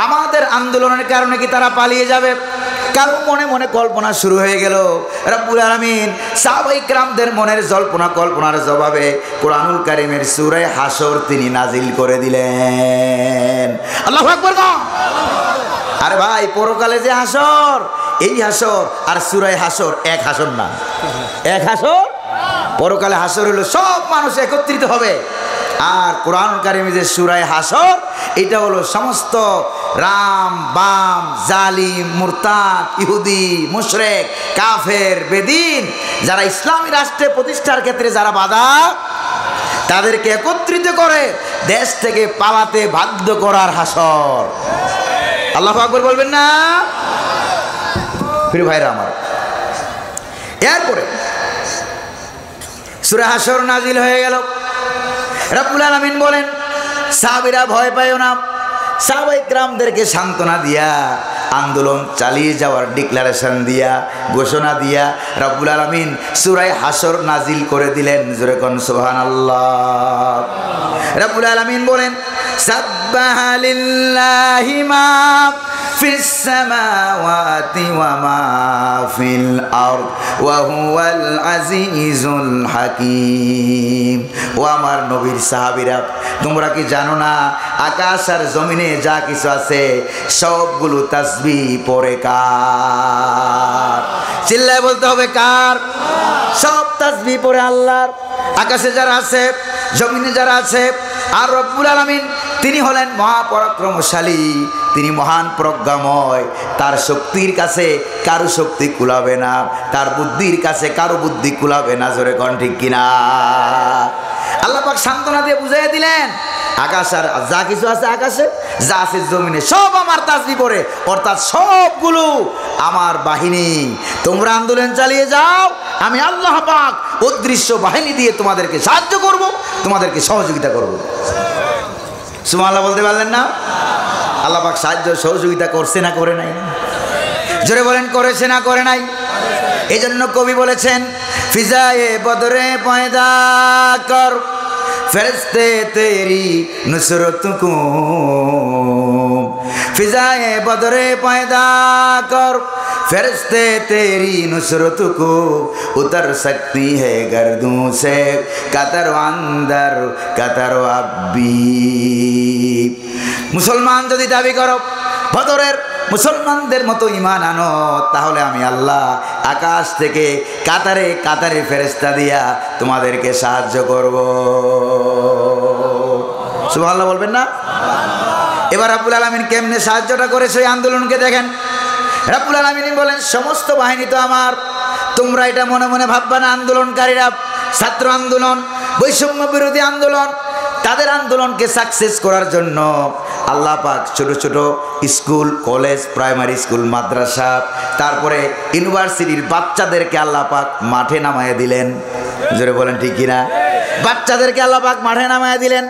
আমাদের আন্দোলনের কারণে কি তারা পালিয়ে যাবে। কারো মনে মনে কল্পনা শুরু হয়ে গেল। রব্বুল আলামিন সাহাবায়ে কেরামদের মনের জল্পনা কল্পনার জবাবে কোরআনুল কারীমের সূরা হাসর তিনি নাজিল করে দিলেন। আল্লাহু আকবার। আরে ভাই, পরকালে যে হাসর, এই হাসর আর সূরা হাসর এক হাসর না। এক হাসর? পরকালে হাসর হলো সব মানুষ একত্রিত হবে। আর কোরআনুল কারীমে যে সূরা হাসর, এটা হলো সমস্ত রাম বাম জালিম মুরতাদ ইহুদি মুশরিক কাফের বেদিন যারা ইসলামী রাষ্ট্রে প্রতিষ্ঠার ক্ষেত্রে যারা বাধা, তাদেরকে একত্রিত করে দেশ থেকে পালাতে বাধ্য করার হাসর। আল্লাহু আকবার বলবেন না? প্রিয় ভাইরা আমার, এরপরে সূরা হাসর নাজিল হয়ে গেল। রব্বুল আলামিন বলেন, সাহাবীরা ভয় পায়ও না। সাহাবায়ে কেরামদেরকে সান্ত্বনা দিয়া, আন্দোলন চালিয়ে যাওয়ার ডিক্লারেশন দিয়া, ঘোষণা দিয়া রব্বুল আলামিন সূরা হাসর নাজিল করে দিলেন। জোরে কোন সুবহানাল্লাহ। রব্বুল আলামিন বলেন, সাব্বাহা লিল্লাহি মা ফিস সামাওয়াতি ওয়া মা ফিল আরদ ওয়া হুয়াল আজিজুল হাকীম। ও আমার নবীর সাহাবীরা, তোমরা কি জানো না আকাশ আর জমিনে যা কিছু আছে সবগুলো তাসবিহ পড়ে কার? চিল্লায় বলতে হবে কার? সব তাসবিহ পড়ে আল্লাহর। আকাশে যারা আছে, জমিনে যারা আছে, আর রব্বুল আলামিন তিনি হলেন মহাপরাক্রমশালী, তিনি মহান প্রজ্ঞাময়। তার শক্তির কাছে কারো শক্তি কুলাবে না, তার বুদ্ধির কাছে কারো বুদ্ধি কুলাবে না। জোরে কোন ঠিক কিনা? আল্লাহ পাক সান্ত্বনা দিয়ে বুঝাইয়া দিলেন আকাশ আর যা কিছু আছে আকাশে, যা আছে জমিনে, সব আমার তাসবিহ পড়ে, অর্থাৎ সবগুলো আমার বাহিনী। তোমরা আন্দোলন চালিয়ে যাও, আমি আল্লাহ পাক অদৃশ্য বাহিনী দিয়ে তোমাদেরকে সাহায্য করব, তোমাদেরকে সহযোগিতা করব। সুবহানাল্লাহ বলতে পারলেন না? আল্লাহ পাক সাহায্য সহযোগিতা করছে না করে নাই? জোরে বলেন করেছে না করে নাই? এই জন্য কবি বলেছেন ফিজায়ে বদরে পয়দা কর ফেরেশতে তেরি নুসরত কো, ফিজায়ে বদরে পয়দা কর फरिश्ते तेरी नुसरत को उतर सकती है गर्दों से कतर अंदर कतर अब्बी। मुसलमान যদি দাবি করো বদরের মুসলমানদের মতো ঈমান আনো, তাহলে আমি আল্লাহ আকাশ থেকে কাতারে কাতারে ফেরেশতা দিয়া তোমাদেরকে সাহায্য করব। সুবহানাল্লাহ বলবেন না? এবার রব্বুল আলামিন কেমনে সাহায্যটা করেছে এই আন্দোলনকে দেখেন। রব্বুল আলামিন বলেন সমস্ত বাহিনী তো আমার। তোমরা এটা মনে মনে ভাববা না আন্দোলনকারীরা, ছাত্র আন্দোলন, বৈষম্য বিরোধী আন্দোলন, তাদের আন্দোলনকে সাকসেস করার জন্য আল্লাহ পাক ছোট ছোট স্কুল, কলেজ, প্রাইমারি স্কুল, মাদ্রাসা, তারপরে ইউনিভার্সিটির বাচ্চাদেরকে আল্লাহ পাক মাঠে নামাইয়া দিলেন। জোরে বলেন ঠিক কিনা? বাচ্চাদেরকে আল্লাহ পাক মাঠে নামাইয়া দিলেন।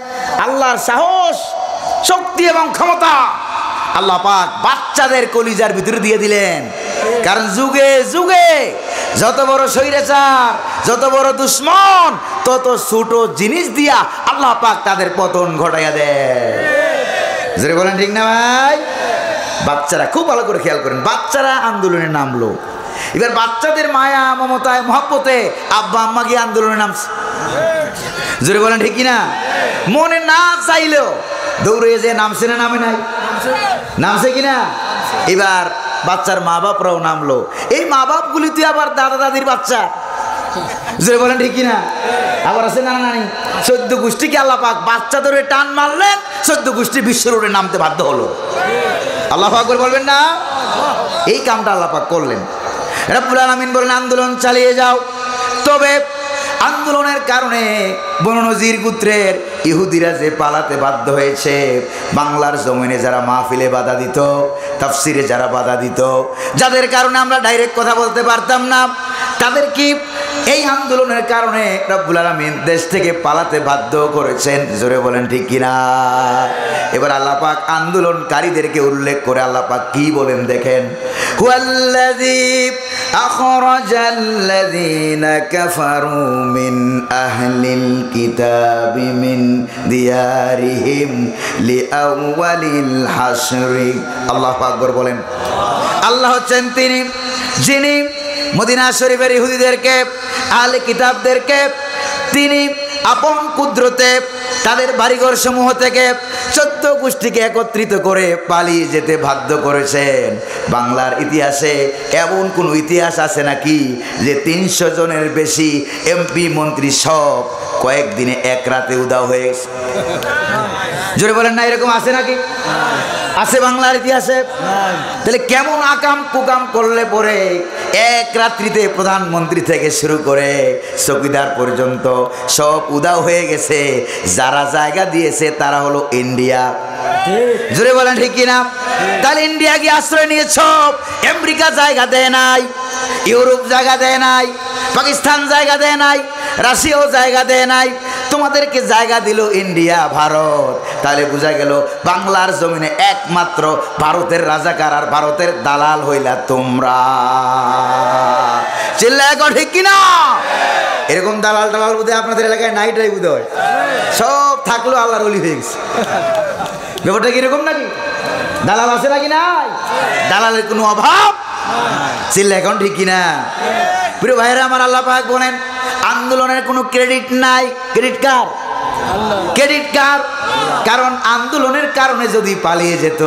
আল্লাহর সাহস, শক্তি এবং ক্ষমতা আল্লাহ পাক বাচ্চাদের কলিজার ভিতরে দিয়ে দিলেন। কারণ যুগে যুগে যত বড় স্বৈরাচার, যত বড় দুশ্মন, তত ছোট জিনিস দিয়া আল্লাহ পাক তাদের পতন ঘটাইয়া দেয়। জোরে বলেন ঠিক না ভাই? বাচ্চারা খুব ভালো করে খেয়াল করেন, বাচ্চারা আন্দোলনে নামলো। এবার বাচ্চাদের মায়া মমতায় মহব্বতে আব্বা আম্মা গিয়ে আন্দোলনে নামছে। জোরে বলেন ঠিক কিনা? মনে না চাইলেও দৌড়ে যে নামছে না নামে নাই? নামছে কিনা? এবার বাচ্চার মা বাপরাও নামলো। এই মা বাপগুলি তুই আবার দাদা দাদির বাচ্চা। জোরে বলেন ঠিক কিনা? আবার আছে নানা নানি, 14 গোষ্ঠীকে আল্লাহ পাক বাচ্চা ধরে টান মারলেন, 14 গোষ্ঠী বিশ্ব রোডে নামতে বাধ্য হলো। আল্লাহু আকবার বলবেন না? এই কামটা আল্লাহ পাক করলেন। রব্বুল আলামিন বলেন আন্দোলন চালিয়ে যাও। তবে আন্দোলনের কারণে বনু নজির গোত্রের ইহুদিরা যে পালাতে বাধ্য হয়েছে, বাংলার জমিনে যারা মাহফিলে বাধা দিত, তাফসিরে যারা বাধা দিত, যাদের কারণে আমরা ডাইরেক্ট কথা বলতে পারতাম না, তাদের কি এই আন্দোলনের কারণে রব্বুল আলামিন দেশ থেকে পালাতে বাধ্য করেছেন। জোরে বলেন ঠিক কিনা? এবার আল্লাহ পাক আন্দোলনকারীদেরকে উল্লেখ করে আল্লাহ পাক কি বলেন দেখেন। হুয়াল্লাযী আখরাজাল্লাযীনা কাফারু মিন আহলিল কিতাবি মিন দিয়ারিহিম লিআউয়ালিল হাশরি। আল্লাহ পাক বলেন আল্লাহ হচ্ছেন তিনি যিনি মদিনা শরীফের ইহুদিদেরকে, আহলে কিতাবদেরকে তিনি আপন কুদরতে তাদের বাড়িঘর সমূহ থেকে 14 গোষ্ঠীকে একত্রিত করে পালিয়ে যেতে বাধ্য করেছেন। বাংলার ইতিহাসে এমন কোন ইতিহাস আছে নাকি যে 300 জনের বেশি এমপি মন্ত্রী সব কয়েকদিনে এক রাতে উধাও হয়ে গেছে? জোরে বলেন না, এরকম আছে নাকি? আছে বাংলার ইতিহাসে? তাহলে কেমন আকাম কুকাম করলে পরে এক রাত্রিতে প্রধানমন্ত্রী থেকে শুরু করে চৌকিদার পর্যন্ত সব উধাও হয়ে গেছে। যারা জায়গা দিয়েছে তারা হলো ইন্ডিয়া। জোরে বলেন ঠিক কিনা? তাহলে ইন্ডিয়া কি আশ্রয় নিয়েছ? আমেরিকা জায়গা দেয় নাই, ইউরোপ জায়গা দেয় নাই, পাকিস্তান জায়গা দেয় নাই, রাশিয়াও জায়গা দেয় নাই, তোমাদেরকে জায়গা দিল ইন্ডিয়া, ভারত। তাহলে বোঝা গেল বাংলার জমিনে একমাত্র ভারতের রাজাকার আর ভারতের দালাল হইলা তোমরা। চিল্লায় কও ঠিক কিনা? এরকম দালাল টালাল বোধহয় আপনাদের এলাকায় নাইটাই বোধহয় সব থাকলো আল্লাহর ওলি হয়ে গেছে। ব্যাপারটা কিরকম নাকি? দালাল আছে নাকি নাই? দালালের কোনো অভাব চিল্লা এখন ঠিক কিনা? প্রিয় ভাইরা আমার, আল্লাহ পাক বলেন আন্দোলনের কোনো ক্রেডিট নাই। ক্রেডিট কার? ক্রেডিট কার? কারণ আন্দোলনের কারণে যদি পালিয়ে যেত,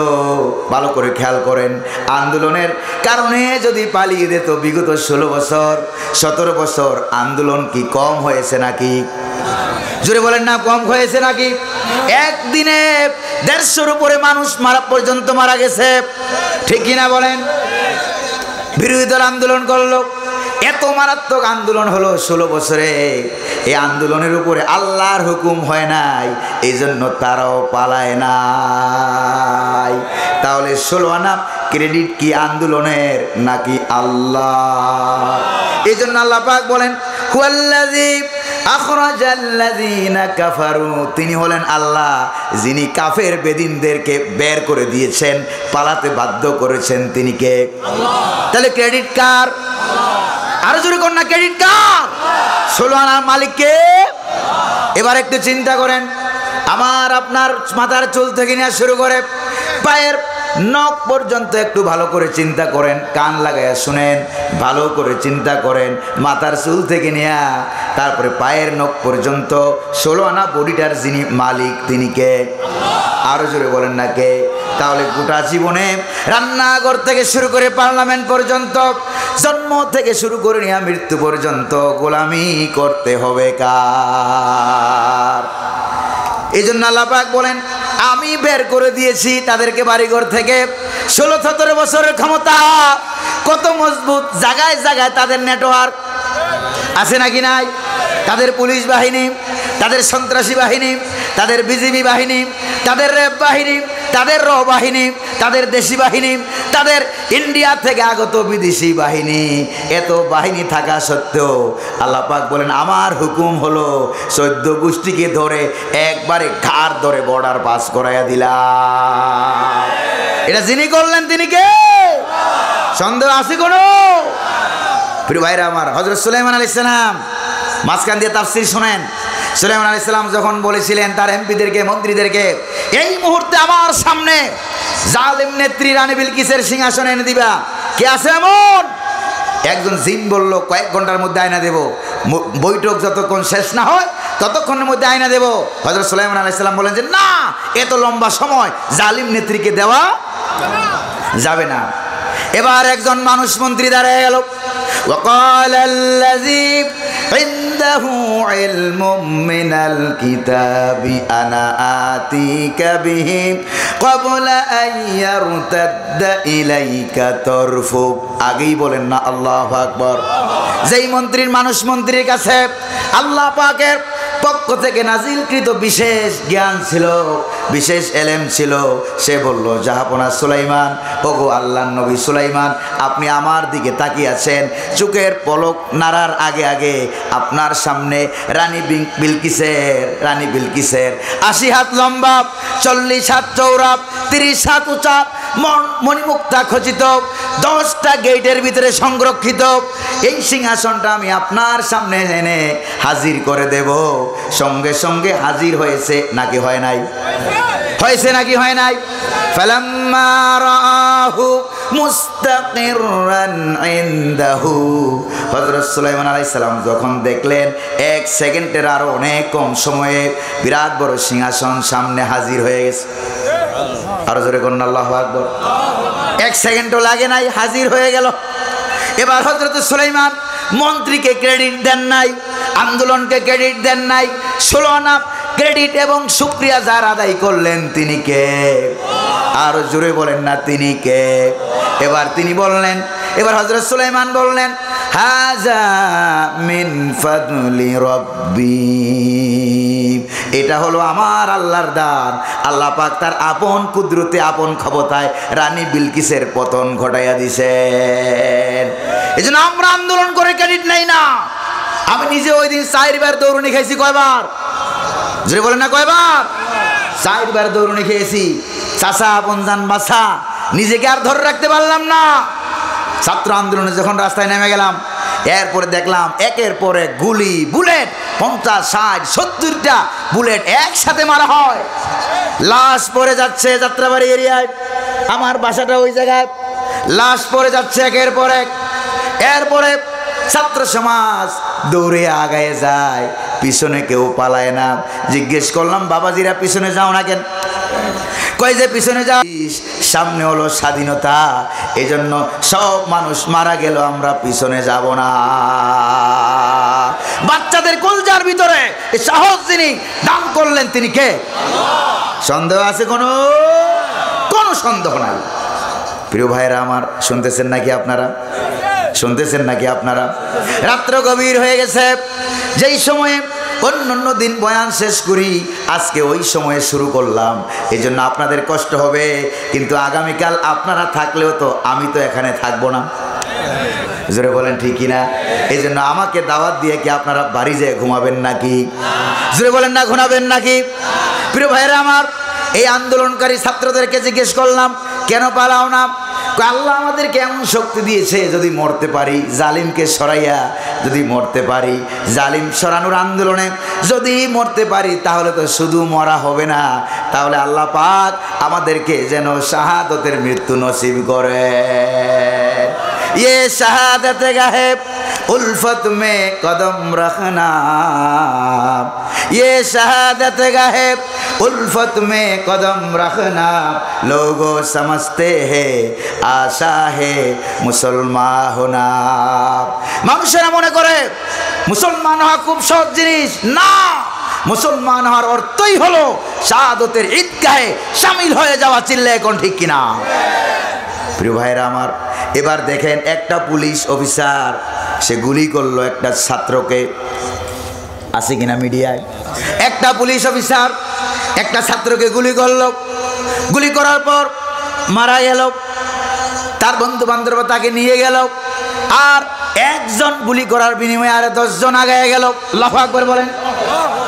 ভালো করে খেয়াল করেন, আন্দোলনের কারণে যদি পালিয়ে যেত বিগত 16 বছর 17 বছর, আন্দোলন কি কম হয়েছে নাকি? জোরে বলেন না, কম হয়েছে নাকি? একদিনে 150-র উপরে মানুষ পর্যন্ত মারা গেছে, ঠিক কিনা বলেন? বিরোধী দল আন্দোলন করলো, এত মারাত্মক আন্দোলন হলো 16 বছরে। এই আন্দোলনের উপরে আল্লাহর হুকুম হয় নাই, এই জন্য তারাও পালায় নাই। তাহলে 16 আনা ক্রেডিট কি আন্দোলনের নাকি আল্লাহ? এই জন্য আল্লাহ পাক বলেন হুয়াল্লাযী আখরাজাল্লাযীনা কাফারু, তিনি হলেন আল্লাহ যিনি কাফের বেদিনদেরকে বের করে দিয়েছেন, পালাতে বাধ্য করেছেন, তিনি কে? তাহলে ক্রেডিট কার? আরো জোরে কোন না, ক্রেডিট কার? 16 আনার মালিক কে? এবার একটু চিন্তা করেন, আমার আপনার মাথার চুল থেকে নিয়ে শুরু করে পায়ের নখ পর্যন্ত একটু ভালো করে চিন্তা করেন, কান লাগাইয়া শুনেন, ভালো করে চিন্তা করেন, মাথার চুল থেকে নিয়ে তারপরে পায়ের নখ পর্যন্ত 16 আনা বডিটার যিনি মালিক তিনি কে? আরো জোরে বলেন না কে? তাহলে গোটা জীবনে রান্নাঘর থেকে শুরু করে পার্লামেন্ট পর্যন্ত, জন্ম থেকে শুরু করে নিয়ে মৃত্যু পর্যন্ত গোলামি করতে হবে কার? এই জন্য আল্লাহ পাক বলেন আমি বের করে দিয়েছি তাদেরকে বাড়িঘর থেকে। 16-17 বছরের ক্ষমতা, কত মজবুত, জায়গায় জায়গায় তাদের নেটওয়ার্ক আছে নাকি নাই? তাদের পুলিশ বাহিনী, তাদের সন্ত্রাসী বাহিনী, তাদের বিজিবি বাহিনী, তাদের র্যাব বাহিনী, তাদের র বাহিনী, তাদের দেশি বাহিনী, তাদের ইন্ডিয়া থেকে আগত বিদেশি বাহিনী, এত বাহিনী থাকা সত্ত্বেও আল্লাহ পাক বলেন আমার হুকুম হলো 14 গোষ্ঠীকে ধরে একবারে ঘাড় ধরে বর্ডার পাস করাইয়া দিলাম। এটা যিনি করলেন তিনি কে? সন্দেহ আছে কোনো? প্রিয় ভাইরা আমার, হযরত সুলাইমান আলাইহিস সালাম মাঝখান দিয়ে তাফসীর শুনেন। সুলাইমান আলাইহিস সালাম যখন বলেছিলেন তার এমপিদেরকে, মন্ত্রীদেরকে, এই মুহূর্তে আমার সামনে জালিম নেত্রী রানী বিলকিসের সিংহাসন এনে দিবা, কে আছে এমন? একজন জিন বলল কয়েক ঘন্টার মধ্যে আয়না দেব, বৈঠক যতক্ষণ শেষ না হয় ততক্ষণের মধ্যে আয়না দেব। হযরত সুলাইমান আলাইহিস সালাম বলেন যে না, এত লম্বা সময় জালিম নেত্রীকে দেওয়া যাবে না। এবার একজন মানুষ মন্ত্রী দাঁড়িয়ে গেল, وقال الذي عنده علم من الكتاب أنا آتيك به قبل أن يرتد إليك طرفك। আগেই বলেন না আল্লাহু আকবার। যেই মন্ত্রীর মানুষ মন্ত্রীর কাছে আল্লাহ পাকের পক্ষ থেকে নাজিলকৃত বিশেষ জ্ঞান ছিল, বিশেষ এলেম ছিল, সে বলল জাহাপনা সুলাইমান, ওগো আল্লাহর নবী সুলাইমান, আপনি আমার দিকে তাকিয়ে আছেন, চোখের পলক নাড়ার আগে আগে আপনার সামনে রানী বিলকিসের 80 হাত লম্বা, 40 হাত চৌড়া, 30 হাত উঁচা, মণিমুক্তা খচিত, 10টা গেটের ভিতরে সংরক্ষিত এই সিংহাসনটা আমি আপনার সামনে এনে হাজির করে দেব। সঙ্গে সঙ্গে হাজির হয়েছে নাকি হয় নাই? হয়েছে নাকি হয় নাই? ফালাম্মা রাআহু মুস্তাকিররান ইনদাহু, হযরত সুলাইমান আলাইহিস সালাম যখন দেখলেন 1 সেকেন্ডের আরো অনেক কম সময়ে বিরাট বড় সিংহাসন সামনে হাজির হয়ে গেছে। আরো জোরে করুন আল্লাহু আকবার। 1 সেকেন্ডও লাগে নাই, হাজির হয়ে গেল। এবার হযরত সুলাইমান মন্ত্রীকে ক্রেডিট দেন নাই, আন্দোলনকে ক্রেডিট দেন নাই, 16 আনা ক্রেডিট এবং শুকরিয়া যার আদায় করলেন তিনি কে? আরো জোরে বলেন না তিনি কে? এবার তিনি বললেন, এবার হযরত সুলাইমান বললেন হাযা মিন ফাদলি রাব্বি, এটা হলো আমার আল্লাহর দান। আল্লাহ পাক তার আপন কুদরতে, আপন ক্ষমতায় রানী বিলকিসের পতন ঘটাইয়া দিছেন। এজন্য আমরা আন্দোলন করে ক্রেডিট নেই না। আমি নিজে ওই দিন 4 বার দৌড়ুনি খাইছি। কয়বার? জোরে বলেন না কয়বার? 4 বার দৌড়ুনি খেয়েছি। চাচা আপনজান বাছা, নিজেকে আর ধরে রাখতে পারলাম না। ছাত্র আন্দোলনে যখন রাস্তায় নেমে গেলাম, এরপরে দেখলাম একের পরে গুলি, বুলেট 50, 60, 70টা বুলেট একসাথে মারা হয়। লাশ পড়ে যাচ্ছে যাত্রাবাড়ি এরিয়ায়, আমার বাসাটা ওই জায়গায়। লাশ পড়ে যাচ্ছে একের পর এক। এরপরে ছাত্র সমাজ দৌড়ে আগায় যায়, পিছনে কেউ পালায় না। জিজ্ঞেস করলাম, বাবাজিরা পিছনে যাও না কেন? কই যে পিছনে যাও, সামনে হলো স্বাধীনতা, এজন্য সব মানুষ মারা গেল, আমরা পিছনে যাব না। বাচ্চাদের কলজার ভিতরে এই সাহস যিনি দান করলেন তিনি কে? সন্দেহ আছে? কোনো সন্দেহ নাই। প্রিয় ভাইরা আমার, শুনতেছেন নাকি আপনারা? শুনতেছেন নাকি আপনারা? রাত্র গভীর হয়ে গেছে। যেই সময়ে অন্য দিন বয়ান শেষ করি, আজকে ওই সময়ে শুরু করলাম, এই জন্য আপনাদের কষ্ট হবে। কিন্তু আগামীকাল আপনারা থাকলেও তো আমি তো এখানে থাকবো না। জোরে বলেন ঠিক কিনা? এই জন্য আমাকে দাওয়াত দিয়ে কি আপনারা বাড়ি যেয়ে ঘুমাবেন নাকি? জোরে বলেন না, ঘুমাবেন নাকি? প্রিয় ভাইরা আমার, এই আন্দোলনকারী ছাত্রদেরকে জিজ্ঞেস করলাম, কেন পালাও না? আল্লাহ আমাদেরকে এমন শক্তি দিয়েছে, যদি মরতে পারি, জালিমকে সরাইয়া যদি মরতে পারি, জালিম সরানোর আন্দোলনে যদি মরতে পারি, তাহলে তো শুধু মরা হবে না, তাহলে আল্লাহ পাক আমাদেরকে যেন শাহাদতের মৃত্যু নসিব করে। ये शहादत गाहे उल्फत में कदम रखना, ये शहादत गाहे उल्फत में कदम रखना, लोगों समझते हैं आशा है मुसलमान होना। মানুষেরা মনে করে মুসলমান হওয়া খুব সহজ জিনিস। না, মুসলমান হওয়ার অর্থই হলো শাহাদতের ঈদগাহে শামিল হয়ে যাওয়া। চিল্লায় এখন ঠিক কিনা? প্রিয় ভাইরা আমার, এবার দেখেন, একটা পুলিশ অফিসার সে গুলি করলো একটা ছাত্রকে। আছে কিনা মিডিয়ায়? একটা পুলিশ অফিসার একটা ছাত্রকে গুলি করলো। গুলি করার পর মারা গেল। তার বন্ধু বান্ধব তাকে নিয়ে গেল, আর একজন গুলি করার বিনিময়ে আর 10 জন আগায় গেল। আল্লাহু আকবার বলেন।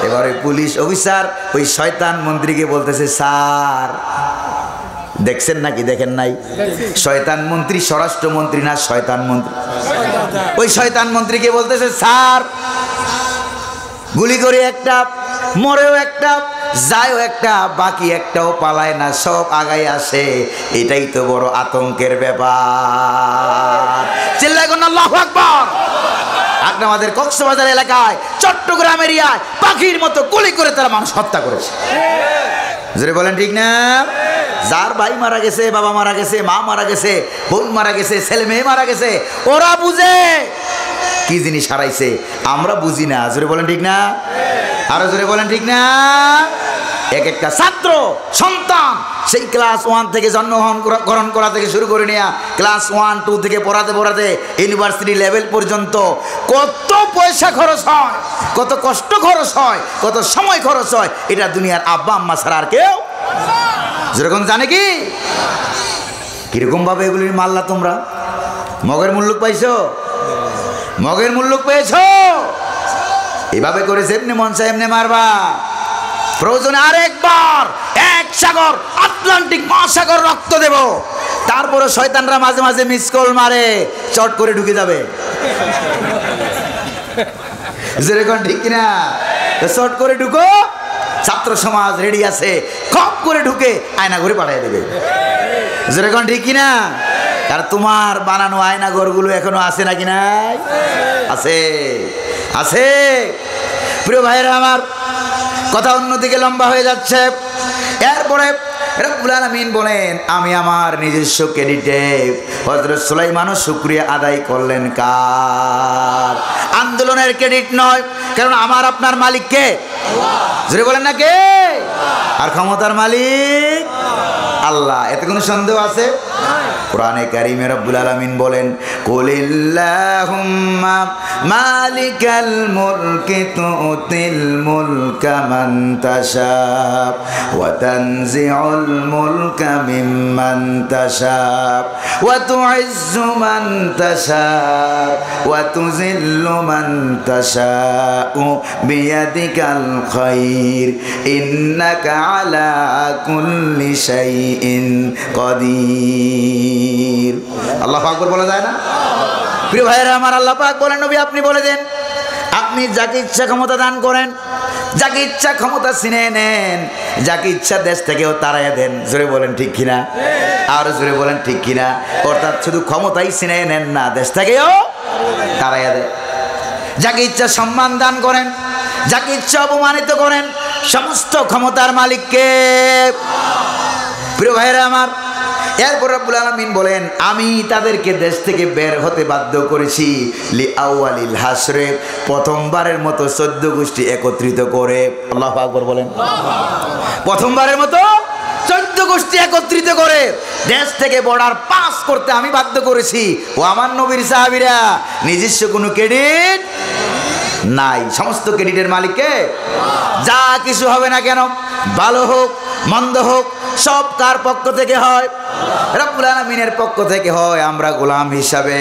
এবার ওই পুলিশ অফিসার ওই শয়তান মন্ত্রীকে বলতেছে, স্যার, দেখছেন নাকি দেখেন নাই? শয়তান মন্ত্রী স্বরাষ্ট্রমন্ত্রী না শয়তান মন্ত্রী? ওই শয়তান মন্ত্রীকে বলতেছে, স্যার, গুলি করে একটা, মরেও একটা, যায়ও একটা, বাকি একটাও পালায় না, সব আগায় আসে। এটাই তো বড় আতঙ্কের ব্যাপার। চিল্লায় কোন আল্লাহু আকবার। আপনি আমাদের কক্সবাজার এলাকায়, চট্টগ্রাম এরিয়ায় পাখির মতো গুলি করে তারা মানুষ হত্যা করেছে। জোরে বলেন ঠিক না? যার ভাই মারা গেছে, বাবা মারা গেছে, মা মারা গেছে, বোন মারা গেছে, ছেলে মেয়ে মারা গেছে, ওরা বুঝে কি জিনিস হারাইছে, আমরা বুঝি না। জোরে বলেন ঠিক না? আরো জোরে বলেন ঠিক না? এক একটা ছাত্র সন্তান সেই ক্লাস 1 থেকে জন্মগ্রহণ করা থেকে শুরু করে নেয়া, ক্লাস 1, 2 থেকে পড়াতে পড়াতে ইউনিভার্সিটি লেভেল পর্যন্ত কত পয়সা খরচ হয়, কত কষ্ট খরচ হয়, কত সময় খরচ হয়, এটা দুনিয়ার আব্বা আম্মা ছাড়া আর কেউ যেরকম জানে কি? কিরকম ভাবে এগুলির মাল্লা তোমরা মগের মূল্য পাইছো? মগের মূল্য পেয়েছো? এভাবে করে যেমনি মন চায় এমনি মারবা। প্রয়োজনে আরেকবার এক সাগর আটলান্টিক মহাসাগর রক্ত দেব, তারপরে শয়তানরা মাঝে মাঝে মিস কল মারে, চট করে ঢুকে যাবে। যেরকম ঠিক কিনা? চট করে ঢুকো, ছাত্র সমাজ রেডি আছে, খপ করে ঢুকে আয়না ঘরে পাঠিয়ে দেবে। যেরকম ঠিক কিনা? আর তোমার বানানো আয়না ঘরগুলো এখনো আছে নাকি? নাই? আছে, আছে। প্রিয় ভাইরা আমার, কথা অন্যদিকে লম্বা হয়ে যাচ্ছে। এরপরে রব্বুল আলামিন বলেন, আমি আমার নিজস্ব ক্রেডিটে হযরত সুলাইমানও শুকরিয়া আদায় করলেন। কার? আন্দোলনের ক্রেডিট নয়, কারণ আমার আপনার মালিক কে? জোরে বলেন না কে? আর ক্ষমতার মালিক আল্লাহ। এতে কোনো সন্দেহ আছে? কোরআনে কারিমে রব্বুল আলামিন বলেন, কুলিল্লাহুম্মা মালিকাল মুলকি তুতিল মুলকা মান তাশা ওয়া তানজিউল মুলকা মিম্মান তাশা ওয়া তুইজ্জু মান তাশা ওয়া তুযিল্লু মান তাশা বিয়াদিকাল খায়র ইন্নাকা আলা কুল্লি শাইইন কাদির। আল্লাহ পাক বলা যায় না? প্রিয় ভাইরা আমার, আল্লাহ পাক বলেন, নবী আপনি বলে দেন, আপনি যাকে ইচ্ছা ক্ষমতা দান করেন, যাকে ইচ্ছা ক্ষমতা ছিনিয়ে নেন, যাকে ইচ্ছা দেশ থেকেও তাড়াইয়া দেন। জোরে বলেন ঠিক কিনা, আর জোরে বলেন ঠিক কিনা। অর্থাৎ শুধু ক্ষমতাই ছিনিয়ে নেন না, দেশ থেকেও তাড়াইয়া দেন। যাকে ইচ্ছা সম্মান দান করেন, যাকে ইচ্ছা অপমানিত করেন। সমস্ত ক্ষমতার মালিককে। প্রিয় ভাইরা আমার, এরপর রব্বুল আলামিন বলেন, আমি তাদেরকে দেশ থেকে বের হতে বাধ্য করেছি লিআউয়ালিল হাসরে, প্রথমবারের মতো 14 গোষ্ঠী একত্রিত করে। আল্লাহু আকবার বলেন। প্রথমবারের মতো 14 গোষ্ঠী একত্রিত করে দেশ থেকে বর্ডার পাস করতে আমি বাধ্য করেছি। ও আমার নবীর সাহাবীরা, নিজস্ব কোনো ক্রেডিট নাই, সমস্ত ক্রেডিটের মালিককে। যা কিছু হবে না কেন, ভালো হোক মন্দ হোক, সব কার পক্ষ থেকে হয়? রব্বুল আলামিনের পক্ষ থেকে হয়। আমরা গোলাম হিসাবে,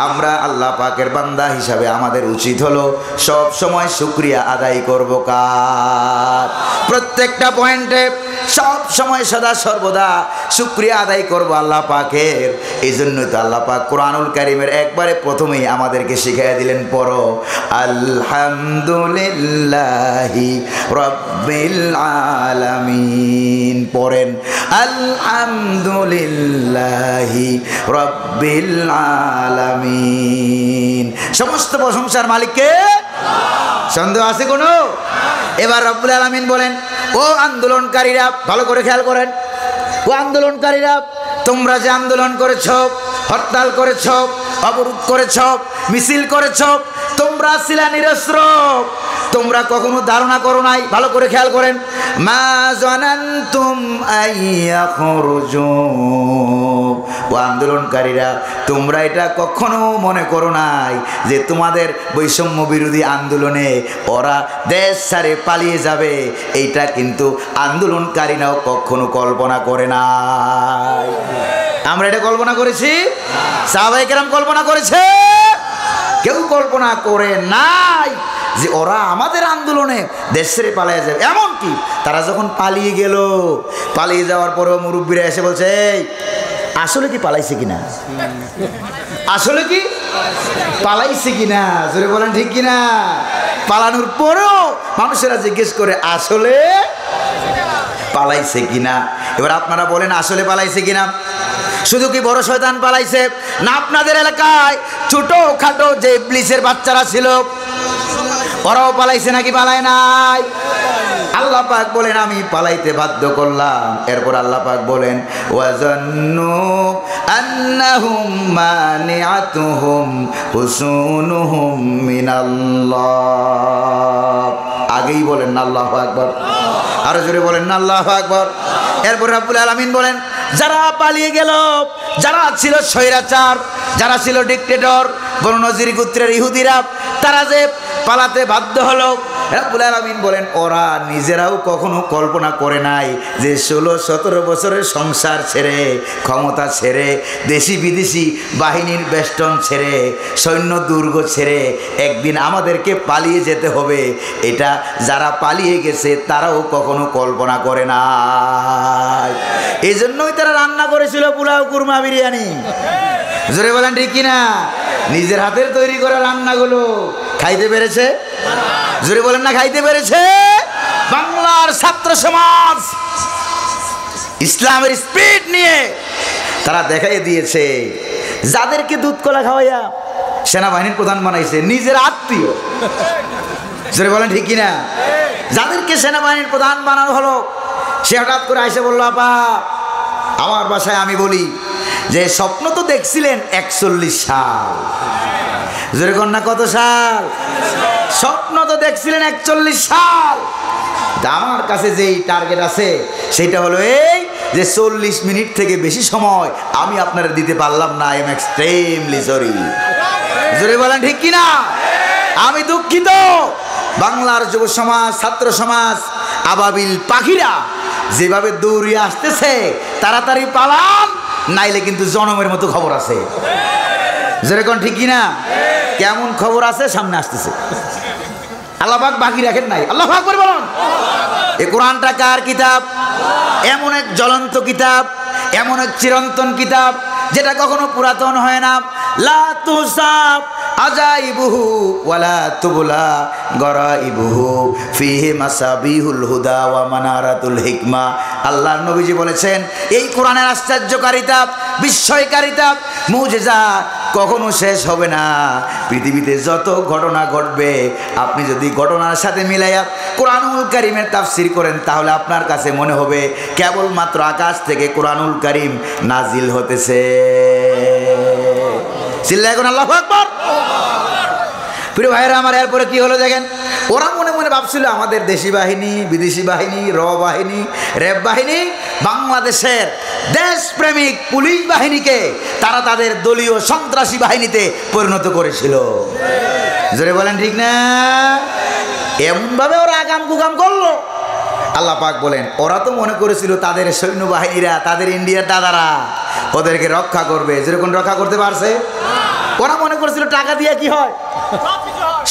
আমরা আল্লাহ পাকের বান্দা হিসাবে আমাদের উচিত হলো সব সময় শুকরিয়া আদায় করব কার? প্রত্যেকটা পয়েন্টে সব সময় সদা সর্বদা শুকরিয়া আদায় করব আল্লাহ পাকের। এই জন্যই তো আল্লাহ পাক কোরআনুল কারীমের একবারে প্রথমেই আমাদেরকে শিখিয়ে দিলেন, পড়ো আলহামদুলিল্লাহি রাব্বিল আলামিন। পড়েন আলহামদুলিল্লাহি রাব্বিল আলামিন। সমস্ত প্রশংসার মালিককে। সন্দেহ আছে কোনো? এবার রব্বুল আলামিন বলেন, ও আন্দোলনকারীরা, ভালো করে খেয়াল করেন, ও আন্দোলনকারীরা, তোমরা যে আন্দোলন করেছ, হরতাল করেছ, অবরোধ করেছ, মিছিল করেছ, তোমরা ছিলা নিরস্ত্র, তোমরা কখনো ধারণা করো নাই। ভালো করে খেয়াল করেন, মা জানান্তুম আইয়াখরুজু। ও আন্দোলনকারীরা, তোমরা এটা কখনো মনে করো নাই যে তোমাদের বৈষম্য বিরোধী আন্দোলনে ওরা দেশ ছেড়ে পালিয়ে যাবে। এইটা কিন্তু আন্দোলনকারীরাও কখনো কল্পনা করে নাই। আমরা এটা কল্পনা করেছি? সাহাবায়ে কেরাম কল্পনা করেছে? কেউ কল্পনা করে নাই যে ওরা আমাদের আন্দোলনে দেশ ছেড়ে পালিয়ে যাবে। এমনকি তারা যখন পালিয়ে গেল, পালিয়ে যাওয়ার পরেও মুরব্বীরা এসে বলছে, আসলে কি পালাইছে কিনা, আসলে কি পালাইছে কিনা? জোরে বলেন ঠিক কিনা? পালানোর পরেও মানুষেরা জিজ্ঞেস করে, আসলে পালাইছে কিনা? এবার আপনারা বলেন, আসলে পালাইছে কিনা? শুধু কি বড় শয়তান পালাইছে, না আপনাদের এলাকায় ছোট খাটো যে ইবলিসের বাচ্চারা ছিল ওরাও পালাইছে নাকি পালায় নাই? আল্লাহ পাক বলেন, আমি পালাইতে বাধ্য করলাম। এরপর আল্লাহ পাক বলেন, ওয়াজান্নু আন্নাহুম মানিআতুহুম হুসুনুহুম মিনাল্লাহ। আগেই বলেন না আল্লাহু আকবার, আরো জোরে বলেন না আল্লাহু আকবার। এরপর রব্বুল আলামিন বলেন, যারা পালিয়ে গেল, যারা ছিল স্বৈরাচার, যারা ছিল ডিক্টেটর, বনু নজির গোত্রের ইহুদিরা, তারা যে পালাতে বাধ্য হলো, রব্বুল আলামিন বলেন, ওরা নিজেরাও কখনো কল্পনা করে নাই যে 16-17 বছরের সংসার ছেড়ে, ক্ষমতা ছেড়ে, দেশি বিদেশি বাহিনীর বেষ্টন ছেড়ে, সৈন্য দুর্গ ছেড়ে একদিন আমাদেরকে পালিয়ে যেতে হবে। এটা যারা পালিয়ে গেছে তারাও কখনো কল্পনা করে নাই। এই জন্যই তারা রান্না করেছিল পোলাও, কুরমা, বিরিয়ানি। জোরে বলেন ঠিক কিনা? নিজের হাতের তৈরি করা রান্নাগুলো খাইতে পেরেছে? জোরে বলেন না, খাইতে পেরেছে? বাংলার ছাত্র সমাজ ইসলামের স্পিরিট নিয়ে তারা দেখাই দিয়েছে। যাদেরকে দুধ কলা খাওয়াইয়া সেনাবাহিনীর প্রধান বানাইছে নিজের আত্মীয়। জোরে বলেন ঠিক কিনা? যাদেরকে সেনাবাহিনীর প্রধান বানানো হলো, সে হঠাৎ করে এসে বলল, আপা আমার বাসায় আমি বলি যে স্বপ্ন তো দেখছিলেন 41 সাল। জোরে কন্যা কত সাল? স্বপ্ন তো দেখছিলেন 41 সাল। আমার কাছে যেই টার্গেট আছে সেটা হলো এই যে 40 মিনিট থেকে বেশি সময় আমি আপনারা দিতে পারলাম না। I am extremely sorry. জোরে বলেন ঠিক কিনা? আমি দুঃখিত। বাংলার যুব সমাজ, ছাত্র সমাজ, আবাবিল পাখিরা যেভাবে দৌড়িয়ে আসতেছে, তাড়াতাড়ি পালান, নাইলে কিন্তু জনমের মতো খবর আছে। যেরকম ঠিক কিনা? কেমন খবর আছে সামনে আসতেছে। আল্লাহ পাক বাকি রাখেন নাই। আল্লাহ পাক করে বলুন, এই কোরআনটা কার কিতাব? এমন এক জ্বলন্ত কিতাব, এমন এক চিরন্তন কিতাব যেটা কখনো পুরাতন হয় না। লা তুসাব আজাইবুহু ওয়ালা তুবলা গরাইবুহু ফিহি মাসাবিহুল হুদা ওয়া মানারাতুল হিকমা। আল্লাহর নবীজি বলেছেন এই কোরআনের আশ্চর্যকারিতা, বিস্ময়কারিতা, মুজিজা কখনো শেষ হবে না। পৃথিবীতে যত ঘটনা ঘটবে আপনি যদি ঘটনার সাথে মিলাইয়া কোরআনুল কারীমের তাফসীর করেন তাহলে আপনার কাছে মনে হবে কেবলমাত্র আকাশ থেকে কোরআনুল কারীম নাজিল হতেছে। চিল্লায় এখন আল্লাহু আকবার। প্রিয় ভাইরা আমার, এরপরে কি হলো দেখেন, ওরা মনে মনে ভাবছিল আমাদের দেশি বাহিনী, বিদেশি বাহিনী, বাহিনী, র্যাব বাহিনী বাংলাদেশের দেশপ্রেমিক পুলিশ বাহিনীকে তারা তাদের দলীয় সন্ত্রাসী বাহিনীতে পরিণত করেছিল। জোরে বলেন ঠিক না? এমনভাবে ওরা আগাম কুগাম করলো। আল্লাহ পাক বলেন ওরা তো মনে করেছিল তাদের সৈন্যবাহিনীরা, তাদের ইন্ডিয়ার দাদারা ওদেরকে রক্ষা করবে। যেরকম রক্ষা করতে পারছে? ওরা মনে করেছিল টাকা দিয়ে কি হয়,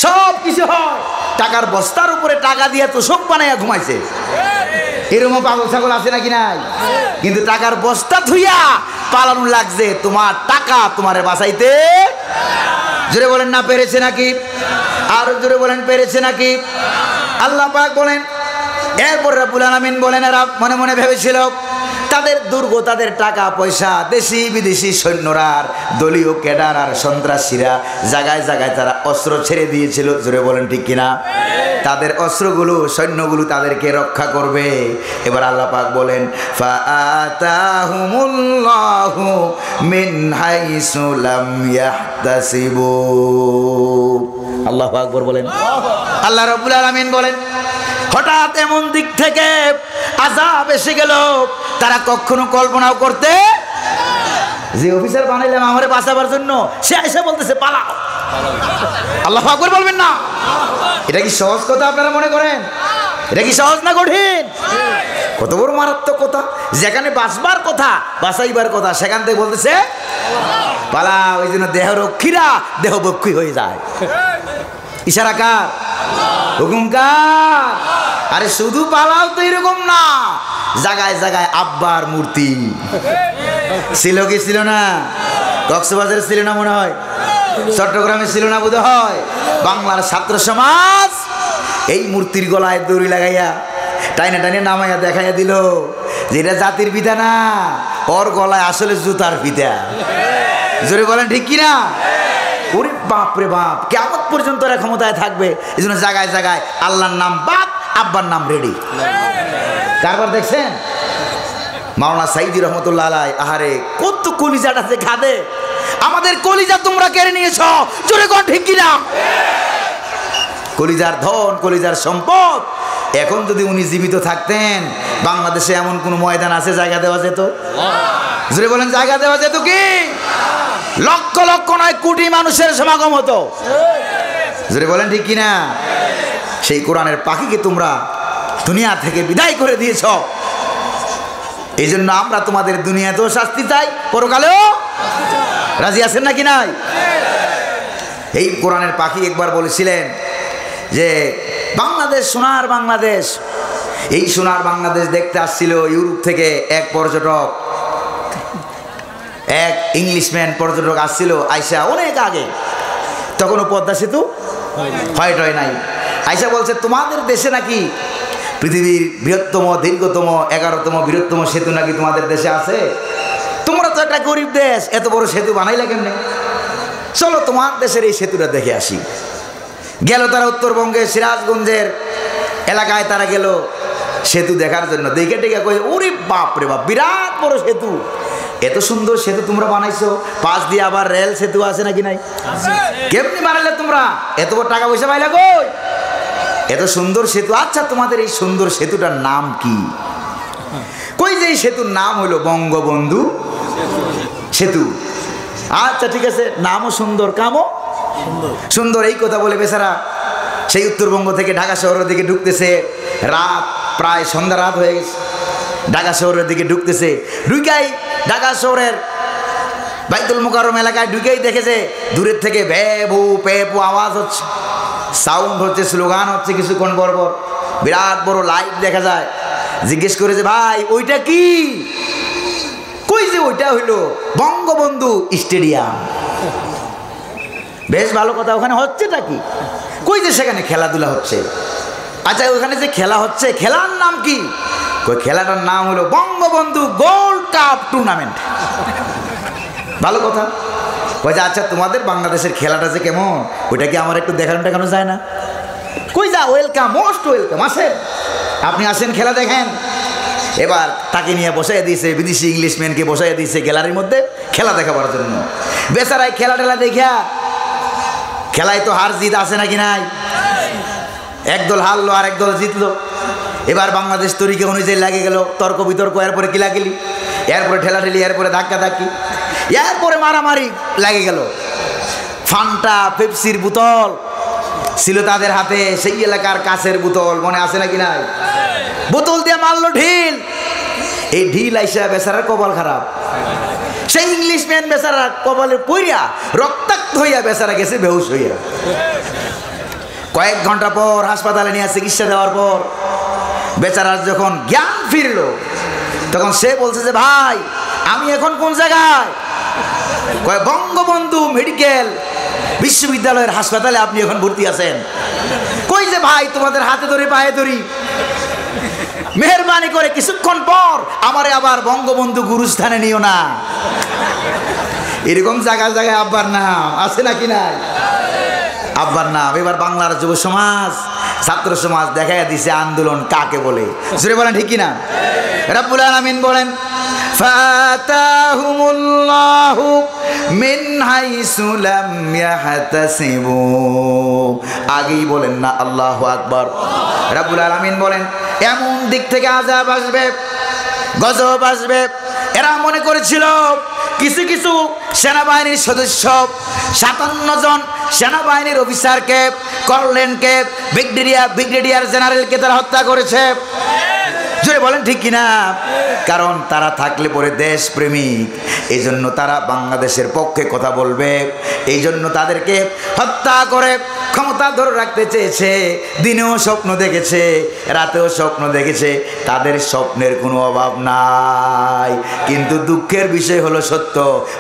সব কিছু হয়। টাকার বস্তার উপরে টাকা দিয়ে তো সব বানাইয়া ঘুমাইছে। এরকম পাগল ছাগল আছে নাকি নাই? কিন্তু টাকার বস্তা থুইয়া পালানো লাগছে তোমার টাকা তোমারে বাঁচাইতে। জোরে বলেন না পেরেছে নাকি? আর জোরে বলেন পেরেছে নাকি? আল্লাহ পাক বলেন এরপর রব্বুল আলামিন বলেন এরা মনে মনে ভেবেছিল তাদের দুর্গ, তাদের টাকা পয়সা, দেশি বিদেশি সৈন্যরা, দলীয় ক্যাডার আর সন্ত্রাসীরা জায়গায় জায়গায় তারা অস্ত্র ছেড়ে দিয়েছিল। জোরে বলেন ঠিক কিনা? তাদের অস্ত্রগুলো, সৈন্যগুলো তাদেরকে রক্ষা করবে। এবার আল্লাহ পাক বলেন ফাআতাহুমুল্লাহু মিন হাইসু লাম ইয়াহতাসিবু। আল্লাহু আকবার বলেন। আল্লাহ রাব্বুল আলামিন বলেন হঠাৎ এমন দিক থেকে আযাব এসে গেল তারা কখনো কল্পনাও করতে, যে অফিসার বানাইলাম আমারে বাঁচাবার জন্য সে এসে বলতেছে পালাও। আল্লাহু আকবার বলবেন না? এটা কি সহজ কথা আপনারা মনে করেন? এটা কি সহজ না কঠিন? কত বড় মারাত্মক কথা। যেখানে বাঁচবার কথা, বাঁচাইবার কথা, সেখান থেকে বলতেছে পালাও। ওই জন্য দেহরক্ষীরা দেহবক্ষী হয়ে যায়। ইশারা কার? হুকুম কার? আরে শুধু পালাও তো এরকম না, জায়গায় জায়গায় আব্বার মূর্তি ছিল কি ছিল না? কক্সবাজারে ছিল না মনে হয়, চট্টগ্রামে ছিল না বোধ হয়। বাংলার ছাত্র সমাজ এই মূর্তির গলায় দড়ি লাগাইয়া টাইনে টাইনে নামাইয়া দেখাইয়া দিল যে এটা জাতির পিতা না, ওর গলায় আসলে জুতার পিতা। জোরে বলেন ঠিক কিনা? ওরে বাপ রে বাপ, কিয়ামত পর্যন্ত এরা ক্ষমতায় থাকবে। এই জন্য জায়গায় জায়গায় আল্লাহর নাম বাপ, আব্বার নাম রেডি। কারবার দেখছেন? মাওলানা সাইদি রহমতুল্লাহ আলাই, আহারে কত কলিজাটা যে খাদে। আমাদের কলিজা তোমরা কেড়ে নিয়েছ। জোরে কোন ঠিক কিনা? কলিজার ধন, কলিজার সম্পদ। এখন যদি উনি জীবিত থাকতেন বাংলাদেশে এমন কোন ময়দান আছে জায়গা দেওয়া যেত? জোরে বলেন জায়গা দেওয়া যেত কি? লক্ষ লক্ষ নয় কোটি মানুষের সমাগম হতো। জোরে বলেন ঠিক কিনা? সেই কোরআনের পাখিকে তোমরা দুনিয়া থেকে বিদায় করে দিয়েছ। এই জন্য আমরা তোমাদের দুনিয়াতেও শাস্তি চাই, পরকালেও। রাজি আছেন নাকি নাই? এই কোরআনের পাখি একবার বলেছিলেন যে বাংলাদেশ সোনার বাংলাদেশ। এই সোনার বাংলাদেশ দেখতে আসছিল ইউরোপ থেকে এক পর্যটক, এক ইংলিশম্যান পর্যটক আসছিল। আইসা অনেক আগে, তখনও পদ্মা সেতু হোয়াইট হয় নাই। আইসা বলছে তোমাদের দেশে নাকি পৃথিবীর বৃহত্তম, দীর্ঘতম, 11তম বৃহত্তম সেতু নাকি তোমাদের দেশে আছে। তোমরা তো একটা গরিব দেশ, এত বড় সেতু বানাইলা কেমনে? চলো তোমার দেশের এই সেতুটা দেখে আসি। গেল তারা উত্তরবঙ্গে সিরাজগঞ্জের এলাকায়, তারা গেল সেতু দেখার জন্য। দেখে টেকে কয়ে ওরে বাপ রে বাপ, বিরাট বড় সেতু। এত সুন্দর সেতু তোমরা বানাইছো, পাশ দিয়ে আবার রেল সেতু আছে নাকি নাই? কেমনি বানাইলে তোমরা? এত বড় টাকা পয়সা পাইলা কই? এত সুন্দর সেতু। আচ্ছা তোমাদের এই সুন্দর সেতুটার নাম কি? কই যে এই সেতুর নাম হলো বঙ্গবন্ধু সেতু। আচ্ছা ঠিক আছে, নামও সুন্দর, কামও সুন্দর। এই কথা বলে বেচারা সেই উত্তরবঙ্গ থেকে ঢাকা শহরের দিকে ঢুকতেছে। রাত প্রায় সন্ধ্যা রাত হয়ে গেছে। ঢাকা শহরের দিকে ঢুকতেছে। ঢুকাই ঢাকা শহরের বাইতুল মুকাররম এলাকায় ঢুকেই দেখেছে দূরের থেকে ভ্যাবু পেপু আওয়াজ হচ্ছে, সাউন্ড হচ্ছে, স্লোগান হচ্ছে কিছুক্ষণ পর পর। বিরাট বড় লাইট দেখা যায়। জিজ্ঞেস করে যে ভাই ওইটা কি? কই যে ওইটা হইল বঙ্গবন্ধু স্টেডিয়াম। বেশ ভালো কথা। ওখানে হচ্ছেটা কি? কই যে সেখানে খেলাধুলা হচ্ছে। আচ্ছা ওখানে যে খেলা হচ্ছে, খেলার নাম কি? কই খেলাটার নাম হলো বঙ্গবন্ধু গোল্ড কাপ টুর্নামেন্ট। ভালো কথা। কই যে আচ্ছা তোমাদের বাংলাদেশের খেলাটা যে কেমন, ওইটা কি আমার একটু দেখানো যায় না? কই যা, ওয়েলকাম, মোস্ট ওয়েলকাম, আসেন, আপনি আসেন, খেলা দেখেন। এবার তাকে নিয়ে বসাই দিয়েছে, বিদেশি ইংলিশম্যানকে বসাই দিয়েছে গ্যালারির মধ্যে খেলা দেখাবার জন্য। বেচারাই খেলা টেলা দেখা, খেলায় তো হার জিত আছে নাকি নাই? একদল হারলো আর একদল জিতলো। এবার বাংলাদেশ তরিকে অনুযায়ী লাগে গেল তর্ক বিতর্ক, এরপরে কিলাকিলি, এরপরে ঠেলাঠেলি, এরপরে ধাক্কা ধাক্কি, এরপরে মারামারি লাগে গেল। ফান্টা পেপসির বোতল ছিল তাদের হাতে, সেই এলাকার কাছের বোতল, মনে আছে নাকি নাই? বোতল দিয়ে মারলো ঢিল। এই ঢিল আইসা বেচারার কপাল খারাপ। সেই ইংলিশম্যান বেচারা কপালে পইরা রক্তাক্ত হইয়া বেচারা গেছে বেহুশ হইয়া। কয়েক ঘন্টা পর হাসপাতালে নিয়ে চিকিৎসা দেওয়ার পর বেচারার যখন জ্ঞান ফিরল, তখন সে বলছে যে ভাই আমি এখন কোন জায়গায়? কয় বঙ্গবন্ধু মেডিকেল বিশ্ববিদ্যালয়ের হাসপাতালে আপনি এখন ভর্তি আছেন। কই যে ভাই তোমাদের হাতে ধরে পায়ে ধরি, মেহরবানি করে কিছুক্ষণ পর আমারে আবার বঙ্গবন্ধু গুরুস্থানে নিও না। এরকম জায়গায় জায়গায় আব্বার নাম আছে নাকি নাই? আব্বার নাম। এবার বাংলার যুব সমাজ, ছাত্র সমাজ দেখাইয়া দিছে আন্দোলন কাকে বলে। জোরে বলেন ঠিক কিনা? রব্বুল আলামিন বলেন ফাতাহুমুল্লাহু মিন হাইসু লাম ইয়াহতাসিবু। আগেই বলেন না আল্লাহু আকবার। রব্বুল আলামিন বলেন এমন দিক থেকে আযাব আসবে, গজব আসবে। এরা মনে করেছিল কিছু কিছু সেনাবাহিনীর সদস্য 57 জন সেনাবাহিনীর অফিসারকে, কর্নেলকে, ব্রিগেডিয়ার জেনারেলকে তারা হত্যা করেছে। জোরে বলেন ঠিক কিনা? কারণ তারা থাকলে পরে দেশপ্রেমিক, এই জন্য তারা বাংলাদেশের পক্ষে কথা বলবে, এই জন্য তাদেরকে হত্যা করে ক্ষমতা ধরে রাখতে চেয়েছে। দিনেও স্বপ্ন দেখেছে, রাতেও স্বপ্ন দেখেছে, তাদের স্বপ্নের কোনো অভাব নাই। কিন্তু দুঃখের বিষয় হলো সত্য,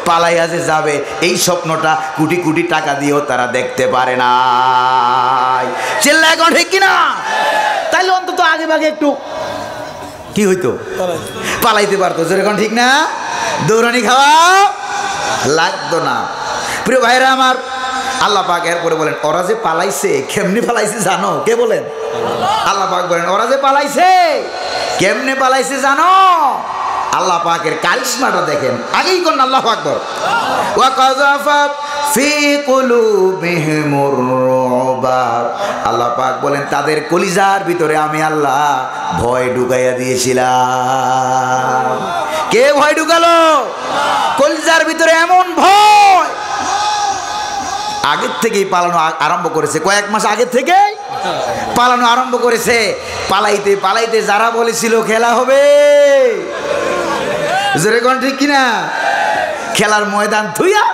পালাইয়া যে যাবে এই স্বপ্নটা কোটি কোটি টাকা দিয়েও তারা দেখতে পারে না। চিল্লা এখন ঠিক কিনা? তাইলে অন্তত আগে ভাগে একটু কি হইতো, পালাইতে পারতো। যেরকম ঠিক না? দৌড়ানি খাওয়া লাগতো না। প্রিয় ভাইরা আমার, আল্লাহ পাক এরপরে বলেন ওরা যে পালাইছে কেমনে পালাইছে জানো? কে বলেন? আল্লাহ পাক বলেন ওরা যে পালাইছে কেমনে পালাইছে জানো? আল্লাহ পাকের কারিশমাটা দেখেন। আগেই কোন আল্লাহু আকবার। ওয়া কাযাফা ফি কুলুবিহিমুর রুবা। আল্লাহ পাক বলেন তাদের কলিজার ভিতরে আমি আল্লাহ ভয় ঢুকাইয়া দিয়েছিলাম। কে ভয় ঢুকালো? কলিজার ভিতরে এমন ভয় আগের থেকেই পালানো আরম্ভ করেছে। কয়েক মাস আগের থেকে পালানো আরম্ভ করেছে। পালাইতে পালাইতে যারা বলেছিল খেলা হবে, জোরে কোন ঠিক কিনা? খেলার ময়দান ধুইয়া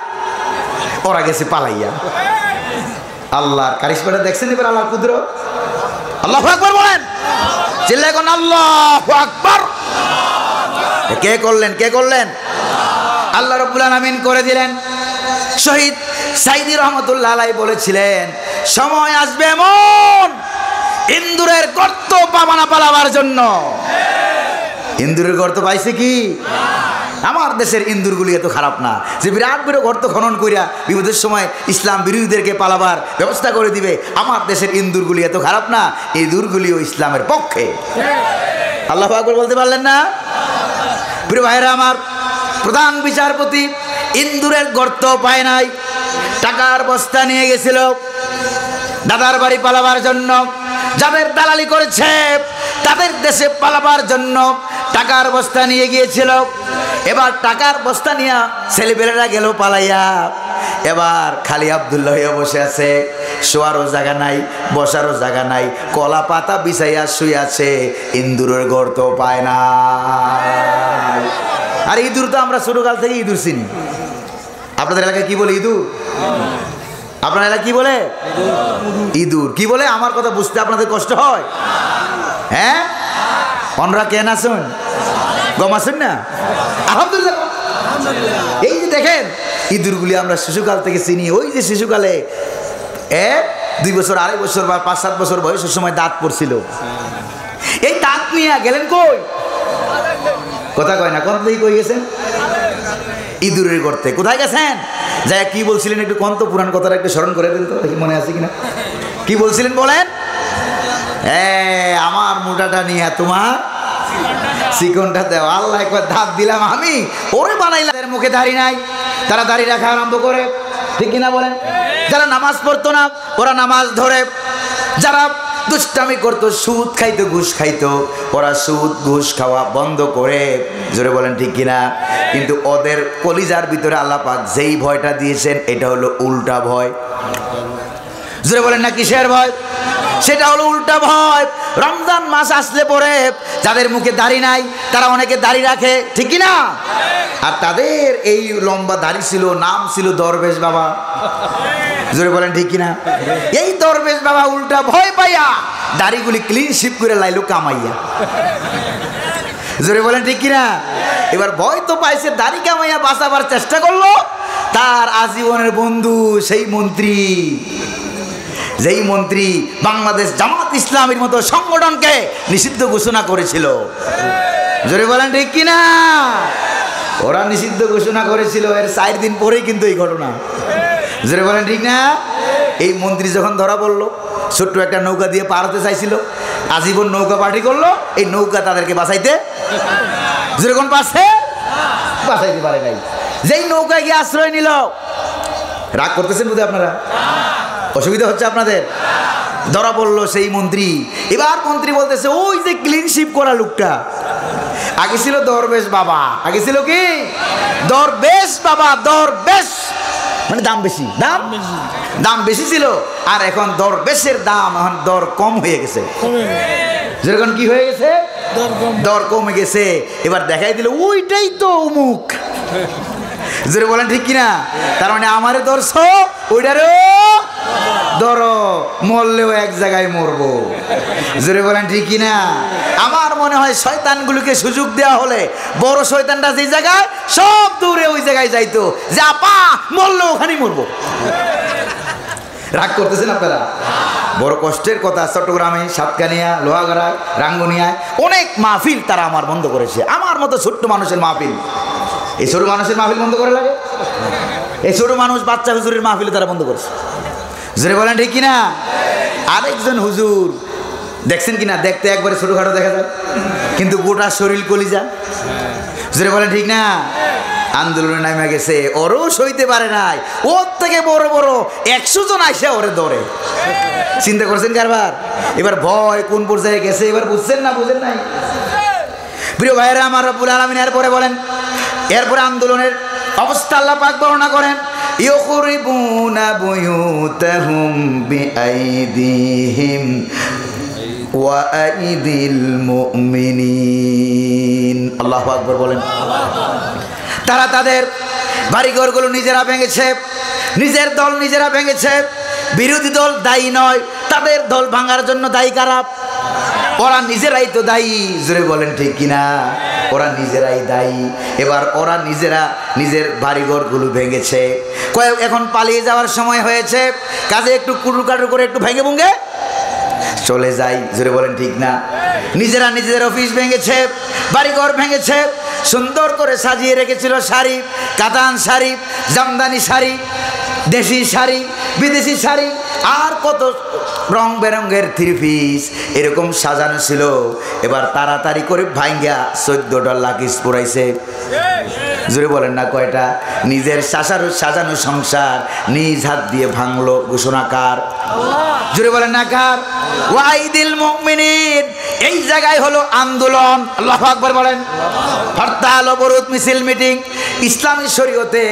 ওরা গেছে পালাইয়া। আল্লাহর কারিশমাটা দেখছেন এবার? আল্লাহর কুদরত। আল্লাহু আকবার বলেন, চিল্লায় কোন আল্লাহু আকবার। কে করলেন? কে করলেন? আল্লাহ রাব্বুল আলামিন করে দিলেন। শহীদ সাইদি রহমতুল্লাহ আলাইহি বলেছিলেন সময় আসবে এমন ইন্দুরের গর্ত পাবা না পালাবার জন্য। ইন্দুরের গর্ত পাইছে কি? আমার দেশের ইন্দুরগুলি এত খারাপ না যে বিরাট বড় গর্ত খনন করিয়া বিপদের সময় ইসলাম বিরোধীদেরকে পালাবার ব্যবস্থা করে দিবে। আমার দেশের ইন্দুরগুলি এত খারাপ না, এই ইন্দুরগুলিও ইসলামের পক্ষে। আল্লাহু আকবার বলতে পারলেন না? প্রিয় ভাইরা আমার, প্রধান বিচারপতি ইন্দুরের গর্ত পায় নাই, টাকার বস্তা নিয়ে গেছিল দাদার বাড়ি পালাবার জন্য। যাদের দালালি করেছে তাদের দেশে পালাবার জন্য টাকার বস্তা নিয়ে গিয়েছিল। এবার টাকার বস্তা নিয়ে ছেলেপেলেরা গেল পালাইয়া। এবার খালি আব্দুল্লাহ হইয়া বসে আছে, শোয়ারও জায়গা নাই, বসারও জায়গা নাই, কলা পাতা বিছাইয়া শুয়ে আছে, ইন্দুরের গর্ত পায় না। আর ইঁদুর তো আমরা ছোটকাল থেকে ইঁদুর চিনি। আপনাদের এলাকায় কি বলে ইঁদুর? আপনার এলাকায় কি বলে? ইঁদুর। কি বলে? আমার কথা বুঝতে আপনাদের কষ্ট হয়? হ্যাঁ, অনরা কেন আসুন, গম আসুন না? আলহামদুলিল্লাহ। এই যে দেখেন ইঁদুরগুলি আমরা শিশুকাল থেকে চিনি। ওই যে শিশুকালে 2 বছর 2.5 বছর বা 5-7 বছর বয়সের সময় দাঁত পড়ছিল, এই দাঁত নিয়ে গেলেন কই? কথা কয় না, কোন দিকে কই গেছেন? ইঁদুরের গর্তে। কোথায় গেছেন? যাই কি বলছিলেন একটু কোন তো, পুরান কথাটা একটু স্মরণ করে দিন তো, দেখি মনে আছে কিনা। কি বলছিলেন বলেন? আমার মোটাটা নিয়ে তোমার চিকনটা দেও। আল্লাহ একবার ধাপ দিলাম আমি, ওরে বানাইলাম। এর মুখে দাড়ি নাই, তারা দাড়ি রাখা আরম্ভ করে, ঠিক কিনা বলেন? যারা নামাজ পড়তো না ওরা নামাজ ধরে, যারা দুষ্টামি করতো, সুদ খাইতো, ঘুষ খাইতো, ওরা সুদ ঘুষ খাওয়া বন্ধ করে। জোরে বলেন ঠিক কিনা? কিন্তু ওদের কলিজার ভিতরে আল্লাহ পাক যেই ভয়টা দিয়েছেন এটা হলো উল্টা ভয়। জোরে বলেন না কিসের ভয়? সেটা হলো উল্টা ভয়। রমজান মাস আসলে পরে যাদের মুখে দাড়ি নাই তারা অনেকে দাড়ি রাখে, ঠিক কিনা? আর তাদের এই লম্বা দাড়ি ছিল, নাম ছিল দরবেশ বাবা। জোরে বলেন ঠিক কিনা? এই দরবেশ বাবা উল্টা ভয় পাইয়া দাড়িগুলি ক্লিন শিপ করে লাইলো কামাইয়া। জোরে বলেন ঠিক কিনা? এবার ভয় তো পাইছে, দাড়ি কামাইয়া বাঁচাবার চেষ্টা করলো। তার আজীবনের বন্ধু সেই মন্ত্রী, যেই মন্ত্রী বাংলাদেশ জামাত ইসলামীর মতো সংগঠনকে নিষিদ্ধ ঘোষণা করেছিল। জোরে বলেন ঠিক কিনা? ওরা নিষিদ্ধ ঘোষণা করেছিল, এর 4 দিন পরেই কিন্তু এই ঘটনা। জোরে বলেন ঠিক না? এই মন্ত্রী যখন ধরা পড়লো, ছোট্ট একটা নৌকা দিয়ে পার হতে চাইছিল, আজীবন নৌকা পার্টি করলো, এই নৌকা তাদেরকে বাঁচাইতে যেরকম পারছে বাঁচাইতে পারে নাই। যেই নৌকায় গিয়ে আশ্রয় নিল, রাগ করতেছেন বুঝে আপনারা? অসুবিধা হচ্ছে আপনাদের? ধরা পড়লো সেই মন্ত্রী। এবার মন্ত্রী বলতেছে, ওই যে ক্লিন শিপ করা লোকটা, আগে ছিল দরবেশ বাবা। আগে ছিল কি? দরবেশ বাবা। দরবেশ মানে দাম বেশি, দাম বেশি ছিল। আর এখন দরবেশের দাম এখন দর কম হয়ে গেছে। যেরকম কি হয়ে গেছে? দর কমে গেছে। এবার দেখাই দিল ওইটাই তো অমুক। জোরে বলেন ঠিক কিনা? তার মানে আমারে দর্শ, ওইটারও ধর, মরলেও এক জায়গায় মরবো। জোরে বলেন ঠিক কিনা? আমার মনে হয় শয়তানগুলোকে সুযোগ দেওয়া হলে বড় শয়তানটা যে জায়গায়, সব দূরে ওই জায়গায় যাইতো, যে আপা মরলো ওখানেই মরবো। রাগ করতেছেন আপনারা? বড় কষ্টের কথা। চট্টগ্রামে, সাতকানিয়া, লোহাগড়ায়, রাঙ্গুনিয়ায় অনেক মাহফিল তারা আমার বন্ধ করেছে। আমার মতো ছোট্ট মানুষের মাহফিল, এই ছোট মানুষের মাহফিল বন্ধ করে লাগে? এই ছোট মানুষ বাচ্চা হুজুরের মাহফিল তারা বন্ধ করেছে। জোরে বলেন ঠিক কিনা? আরেকজন হুজুর দেখছেন কিনা? দেখতে একবারে ছোটখাটো দেখা যায়, কিন্তু গোটা শরীর কলিজা। জোরে বলেন ঠিক না? আন্দোলনে নামে গেছে, ওরও সইতে পারে নাই, ওর থেকে বড় বড় 100 জন আইসা ওরে ধরে। চিন্তা করছেন কারবার? এবার ভয় কোন পর্যায়ে গেছে এবার বুঝছেন না? বুঝেন নাই? প্রিয় ভাইরা আমার, রব্বুল আলামিন এরপরে বলেন, এরপরে আন্দোলনের অবস্থা আল্লাহ পাক বর্ণনা করেন, ইউখরিবুনা বুয়ুতাহুম বিআইদিহিম ওয়া আইদিল মুমিনিন। আল্লাহু আকবার বলেন। তারা তাদের বাড়িঘরগুলো নিজেরা ভেঙেছে, নিজের দল নিজেরা ভেঙেছে। বিরোধী দল দায়ী নয়, তাদের দল ভাঙার জন্য দায়ী কারা? ওরা নিজেরাই তো দায়ী। জোরে বলেন ঠিক কিনা? ওরা নিজেরাই দায়ী। এবার ওরা নিজেরা নিজের বাড়িঘরগুলো ভেঙেছে। এখন পালিয়ে যাওয়ার সময় হয়েছে, কাজে একটু কুটুর কাটুর করে একটু ভেঙে ভুঙ্গে চলে যাই। জোরে বলেন ঠিক না? নিজেরা নিজেদের অফিস ভেঙেছে, বাড়িঘর ভেঙেছে, সুন্দর করে সাজিয়ে রেখেছিল শাড়ি, কাতান শাড়ি, জামদানি শাড়ি, দেশি শাড়ি, বিদেশি শাড়ি, আর কত রং বেরঙের 3 পিস এরকম সাজানো ছিল। এবার তাড়াতাড়ি করে ভাঙ্গা 14টা লাকিস পরাইছে। জোরে বলেন না কয়টা? নিজের সাজানো সংসার নিজ হাত দিয়ে ভাঙলো। ঘোষণাকার? জোরে বলেন না কার? ওয়াইদিল মুমিনিন। এই জায়গায় হলো আন্দোলন। আল্লাহু আকবার বলেন। হরতাল, অবরোধ, মিছিল, মিটিং ইসলামী শরীয়তে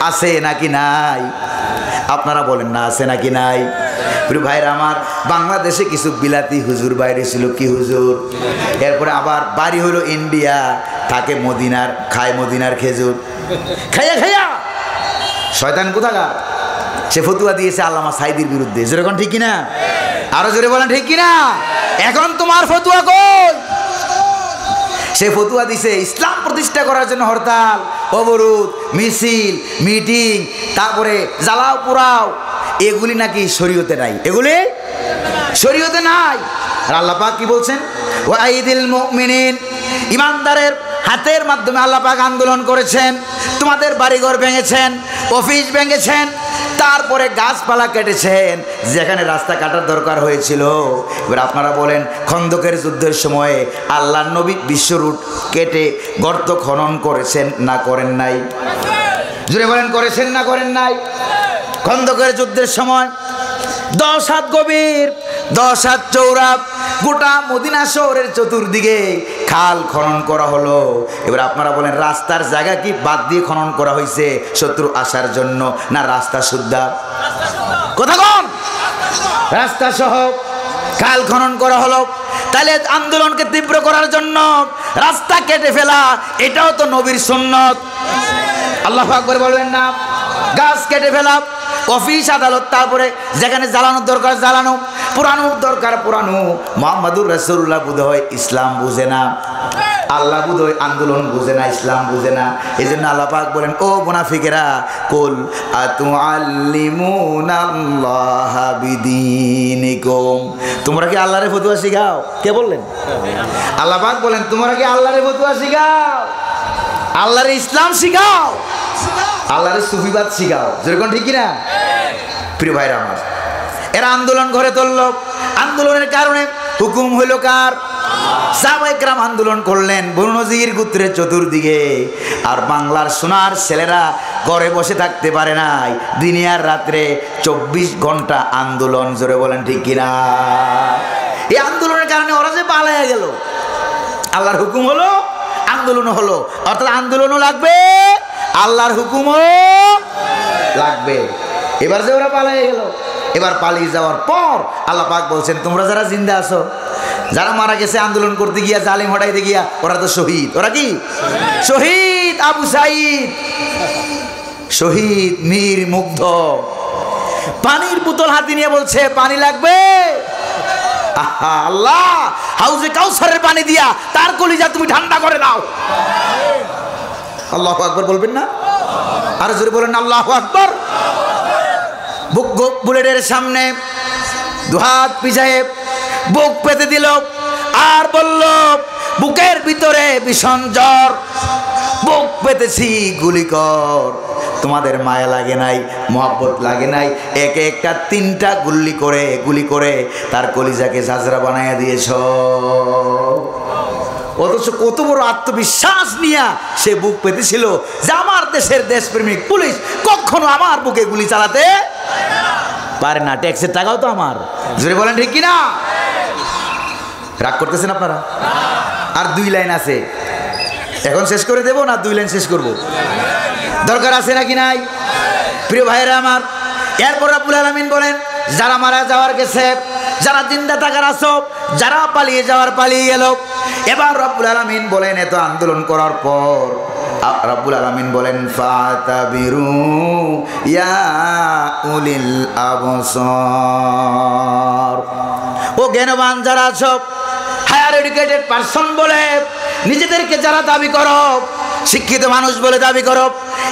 আছে নাকি নাই? আপনারা বলেন না আছে নাকি নাই? প্রিয় ভাইরা আমার, বাংলাদেশে কিছু বিলাতি হুজুর বাইরে ছিল। কি হুজুর? এরপরে আবার বাড়ি হলো ইন্ডিয়া, থাকে মদিনার, খায় মদিনার খেজুর, খাইয়া খাইয়া শয়তান কোথাকার। সে ফতুয়া দিয়েছে আল্লামা সাইদির বিরুদ্ধে। যেরকম ঠিক কিনা? আরো জোরে বলেন ঠিক কিনা? এখন তোমার ফতুয়া কই? সে ফতুয়া দিছে ইসলাম প্রতিষ্ঠা করার জন্য হরতাল, অবরোধ, মিছিল, মিটিং, তারপরে জ্বালাও পোড়াও, এগুলি নাকি শরীয়তে নাই, এগুলি শরীয়তে নাই। আর আল্লাহ পাক কি বলছেন? ওয়াইদিল মুমিনিন, ইমানদারের হাতের মাধ্যমে আল্লাহ পাক আন্দোলন করেছেন। তোমাদের বাড়িঘর ভেঙেছেন, অফিস ভেঙেছেন, তারপরে গাছপালা কেটেছেন যেখানে রাস্তা কাটার দরকার হয়েছিল। এবার আপনারা বলেন, খন্দকের যুদ্ধের সময়ে আল্লাহর নবী বিশ্ব রুট কেটে গর্ত খনন করেছেন না করেন নাই? জুড়ে বলেন, করেছেন না করেন নাই? খন্দকের যুদ্ধের সময় 10 হাত গভীর, 10 হাত চৌড়া, গোটা মদিনা শহরের চতুর্দিকে খাল খনন করা হলো। এবার আপনারা বলেন, রাস্তার জায়গা কি বাদ দিয়ে খনন করা হয়েছে শত্রু আসার জন্য, না রাস্তা সুদ্ধা? কথা কোন? রাস্তা সহ খাল খনন করা হলো। তাহলে আন্দোলনকে তীব্র করার জন্য রাস্তা কেটে ফেলা, এটাও তো নবীর সুন্নত। আল্লাহু আকবার বলবেন না? গাছ কেটে ফেলা, অফিস আদালত, তারপরে যেখানে জ্বালানোর দরকার জ্বালানো, পুরানোর দরকার পুরানো। মুহাম্মাদুর রাসূলুল্লাহ বুঝে ইসলাম বুঝে না, আল্লাহ বুঝে আন্দোলন বুঝে না, ইসলাম বুঝে না। এই জন্য আল্লাহ পাক বলেন, ও মুনাফিকেরা, কুল আতুআল্লিমুনাল্লাহা বিদীনিকুম, তোমরা কি আল্লাহর ফতোয়া শিখাও? কে বললেন? আল্লাহ পাক বলেন, তোমরা কি আল্লাহর ফতোয়া শিখাও, আল্লাহর ইসলাম শিখাও, আল্লাহর সুফিবাদ শিখাও। যেরকম ঠিক কিনা? প্রিয় ভাইরা আমার, এরা আন্দোলন ঘরে তুলল। আন্দোলনের কারণে হুকুম হইল কার? সাহাবায়ে কেরাম আন্দোলন করলেন বনু নজির গোত্রের চতুর্দিকে। আর বাংলার সোনার ছেলেরা ঘরে বসে থাকতে পারে নাই, দিনে আর রাত্রে 24 ঘন্টা আন্দোলন। জোরে বলেন ঠিক কিনা? এই আন্দোলনের কারণে ওরা যে পালায়া গেল, আল্লাহর হুকুম হলো, আন্দোলন হলো। অর্থাৎ আন্দোলনও লাগবে, আল্লাহর হুকুমও লাগবে। এবার যে ওরা পালিয়ে গেল, এবার পালিয়ে যাওয়ার পর আল্লাহ পাক বলছেন, তোমরা যারা জিন্দা আছো, যারা মারা গেছে আন্দোলন করতে গিয়া, জালিম হটাইতে গিয়া, ওরা তো শহীদ। ওরা কি শহীদ? আবু সাঈদ শহীদ, মীর মুগ্ধ পানির বোতল হাতে নিয়ে বলছে, পানি লাগবে? আহা, আল্লাহ হাউজে কাউসারের পানি দিয়া তার কলিজা তুমি ঠান্ডা করে দাও। আল্লাহু আকবার বলবেন না? আর জোরে বলেন আল্লাহু আকবার। বুলেটের সামনে দুহাত পিছায়ে বুক পেতে দিল আর বলল, বুকের ভিতরে ভীষণ জ্বর, বুক পেতেছি, গুলি কর। তোমাদের মায়া লাগে নাই, মহব্বত লাগে নাই, একে একটা 3টা গুলি করে তার কলিজাকে ঝাঁঝরা বানাইয়া দিয়েছ। অথচ কত বড় আত্মবিশ্বাস নিয়ে সে বুক পেতেছিল যে আমার দেশের দেশপ্রেমিক পুলিশ কখনো আমার বুকে গুলি চালাতে পারে না, ট্যাক্সের টাকাও তো আমার। জোরে বলেন ঠিক কিনা? রাগ করতেছেন আপনারা? আর 2 লাইন আছে, এখন শেষ করে দেব না 2 লাইন শেষ করব? দরকার আছে নাকি নাই? প্রিয় ভাইরা আমার, এরপর রব্বুল আলামিন বলেন, যারা মারা যাওয়ার গেছে, যারা জিন্দা থাকার আছো, যারা পালিয়ে যাওয়ার পালিয়ে গেল। এবার রব্বুল আলামিন বলেন, এত আন্দোলন করার পর রব্বুল আলামিন বলেন, ফাতাবিরু ইয়া উলিল আবসার, ও জ্ঞানবান যারা আছো, হায়ার এডুকেটেড পারসন বলে নিজেদেরকে যারা দাবি করো, শিক্ষিত মানুষ বলে দাবি করো,